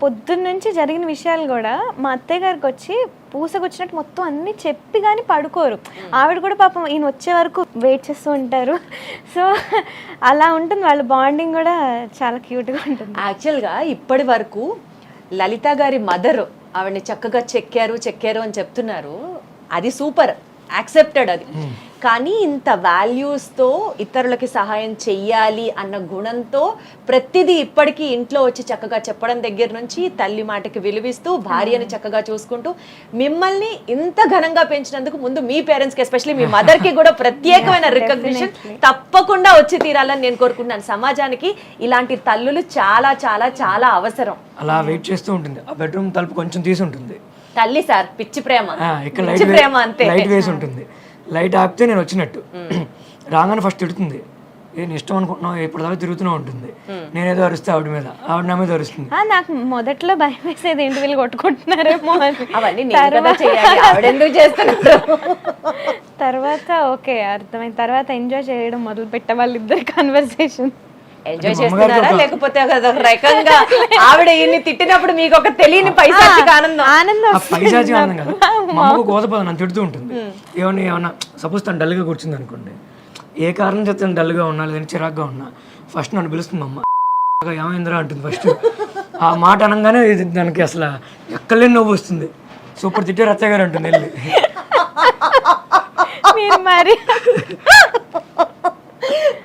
పొద్దున్న నుంచి జరిగిన విషయాలు కూడా మా అత్తయ్య గారికి వచ్చి పూసకొచ్చినట్టు మొత్తం అన్ని చెప్పి కానీ పడుకోరు. ఆవిడ కూడా పాపం ఈయన వచ్చే వరకు వెయిట్ చేస్తూ ఉంటారు. సో అలా ఉంటుంది వాళ్ళ బాండింగ్ కూడా, చాలా క్యూట్గా ఉంటుంది. యాక్చువల్గా ఇప్పటి వరకు లలిత గారి మదర్ ఆవిడని చక్కగా చెక్కారు అని చెప్తున్నారు, అది సూపర్, యాక్సెప్టెడ్ అది. కానీ ఇంత వాల్యూస్తో ఇతరులకి సహాయం చెయ్యాలి అన్న గుణంతో ప్రతిదీ ఇప్పటికీ ఇంట్లో వచ్చి చక్కగా చెప్పడం దగ్గర నుంచి తల్లి మాటకి విలువిస్తూ, భార్యని చక్కగా చూసుకుంటూ, మిమ్మల్ని ఇంత ఘనంగా పెంచినందుకు ముందు మీ పేరెంట్స్కి, ఎస్పెషల్లీ మీ మదర్కి కూడా ప్రత్యేకమైన రికగ్నిషన్ తప్పకుండా వచ్చి తీరాలని నేను కోరుకుంటున్నాను. సమాజానికి ఇలాంటి తల్లులు చాలా చాలా చాలా అవసరం. అలా వెయిట్ చేస్తూ ఉంటుంది. ఆ బెడ్రూమ్ తలుపు కొంచెం తీసి ఉంటుంది, తల్లి సార్ పిచ్చి ప్రేమ, ఇక్కడ పిచ్చి ప్రేమ అంతే. లైట్ వేసి ఉంటుంది, లైట్ ఆపితే నేను వచ్చినట్టు. రాగానే ఫస్ట్ తిడుతుంది, నేను ఇష్టం అనుకుంటున్నావు ఎప్పుడు దాకా తిరుగుతూనే ఉంటుంది. నేనేదో అరుస్తే ఆవిడ మీద, ఆవిడ నా మీద అరుస్తుంది. నాకు మొదట్లో భయం వేసేది, ఏంటి వీళ్ళు కొట్టుకుంటున్నారేమో అని. అవన్నీ ఆవిడెందుకు చేస్తున్నారు. తర్వాత ఓకే అర్థమైంది, తర్వాత ఎంజాయ్ చేయడం మొదలు పెట్టే వాళ్ళిద్దరు కన్వర్సేషన్. ఎంజాయ్ చేస్తున్నారా లేకపోతే ఒక రకంగా ఆవిడ ఈయన్ని తిట్టినప్పుడు మీకు ఒక తెలియని పైశాచిక ఆనందం? ఆ పైశాచిక ఆనందం కదా, మా అమ్మకు కోతపద నన్ను తిడుతూ ఉంటుంది. ఏమన్నా సపోజ్ తను డల్గా కూర్చుంది అనుకోండి, ఏ కారణం చేస్తే తను డల్గా ఉన్నా లేదంటే చిరాగ్గా ఉన్నా ఫస్ట్ నన్ను పిలుస్తుంది అమ్మ, ఏమైందిరా అంటుంది ఫస్ట్. ఆ మాట అనగానే దానికి అసలు ఎక్కలేని నవ్వు వస్తుంది. సూపర్ తిట్టారు అత్తయ్య గారు అంటుంది వెళ్ళి. మీరు మరి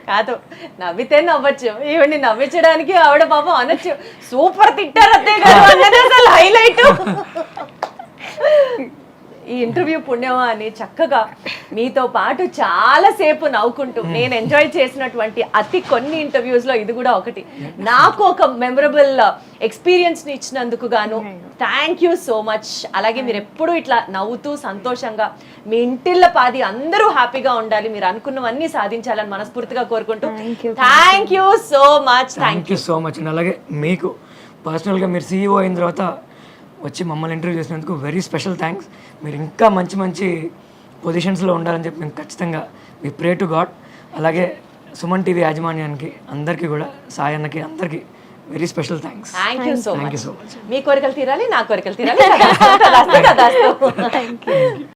కాదు, నవ్వితే నవ్వచ్చు, ఈవిడ్ని నవ్వించడానికి ఆవిడ పాపం అనొచ్చు సూపర్ తిట్టారు అత్తయ్య గారు అన్నది అసలు హైలైట్. ఈ ఇంటర్వ్యూ పుణ్యమా అని చక్కగా మీతో పాటు చాలా సేపు నవ్వుకుంటూ నేను ఎంజాయ్ చేసినటువంటి అతి కొన్ని ఇంటర్వ్యూస్ లో ఇది కూడా ఒకటి. నాకు ఒక మెమరబుల్ ఎక్స్పీరియన్స్ ని ఇచ్చినందుకు గాను థ్యాంక్ యూ సో మచ్. అలాగే మీరు ఎప్పుడూ ఇట్లా నవ్వుతూ సంతోషంగా మీ ఇంటిళ్ళ పాది అందరూ హ్యాపీగా ఉండాలి, మీరు అనుకున్నవన్నీ సాధించాలని మనస్ఫూర్తిగా కోరుకుంటూ thank you so much. Thank you so much. అలాగే మీకు పర్సనల్గా మీరు CEO అయిన తర్వాత వచ్చి మమ్మల్ని ఇంటర్వ్యూ చేసినందుకు వెరీ స్పెషల్ థ్యాంక్స్. మీరు ఇంకా మంచి మంచి పొజిషన్స్లో ఉండాలని చెప్పి మేము ఖచ్చితంగా వి ప్రే టు గాడ్. అలాగే సుమన్ టీవీ యాజమాన్యానికి అందరికీ కూడా, సాయి అన్నకి అందరికీ very special thanks. Thank you so thank you much. So much. మీ కోరికలు తీరాలి, నా కోరికలు తీరాలి. తదాస్తు, తదాస్తు.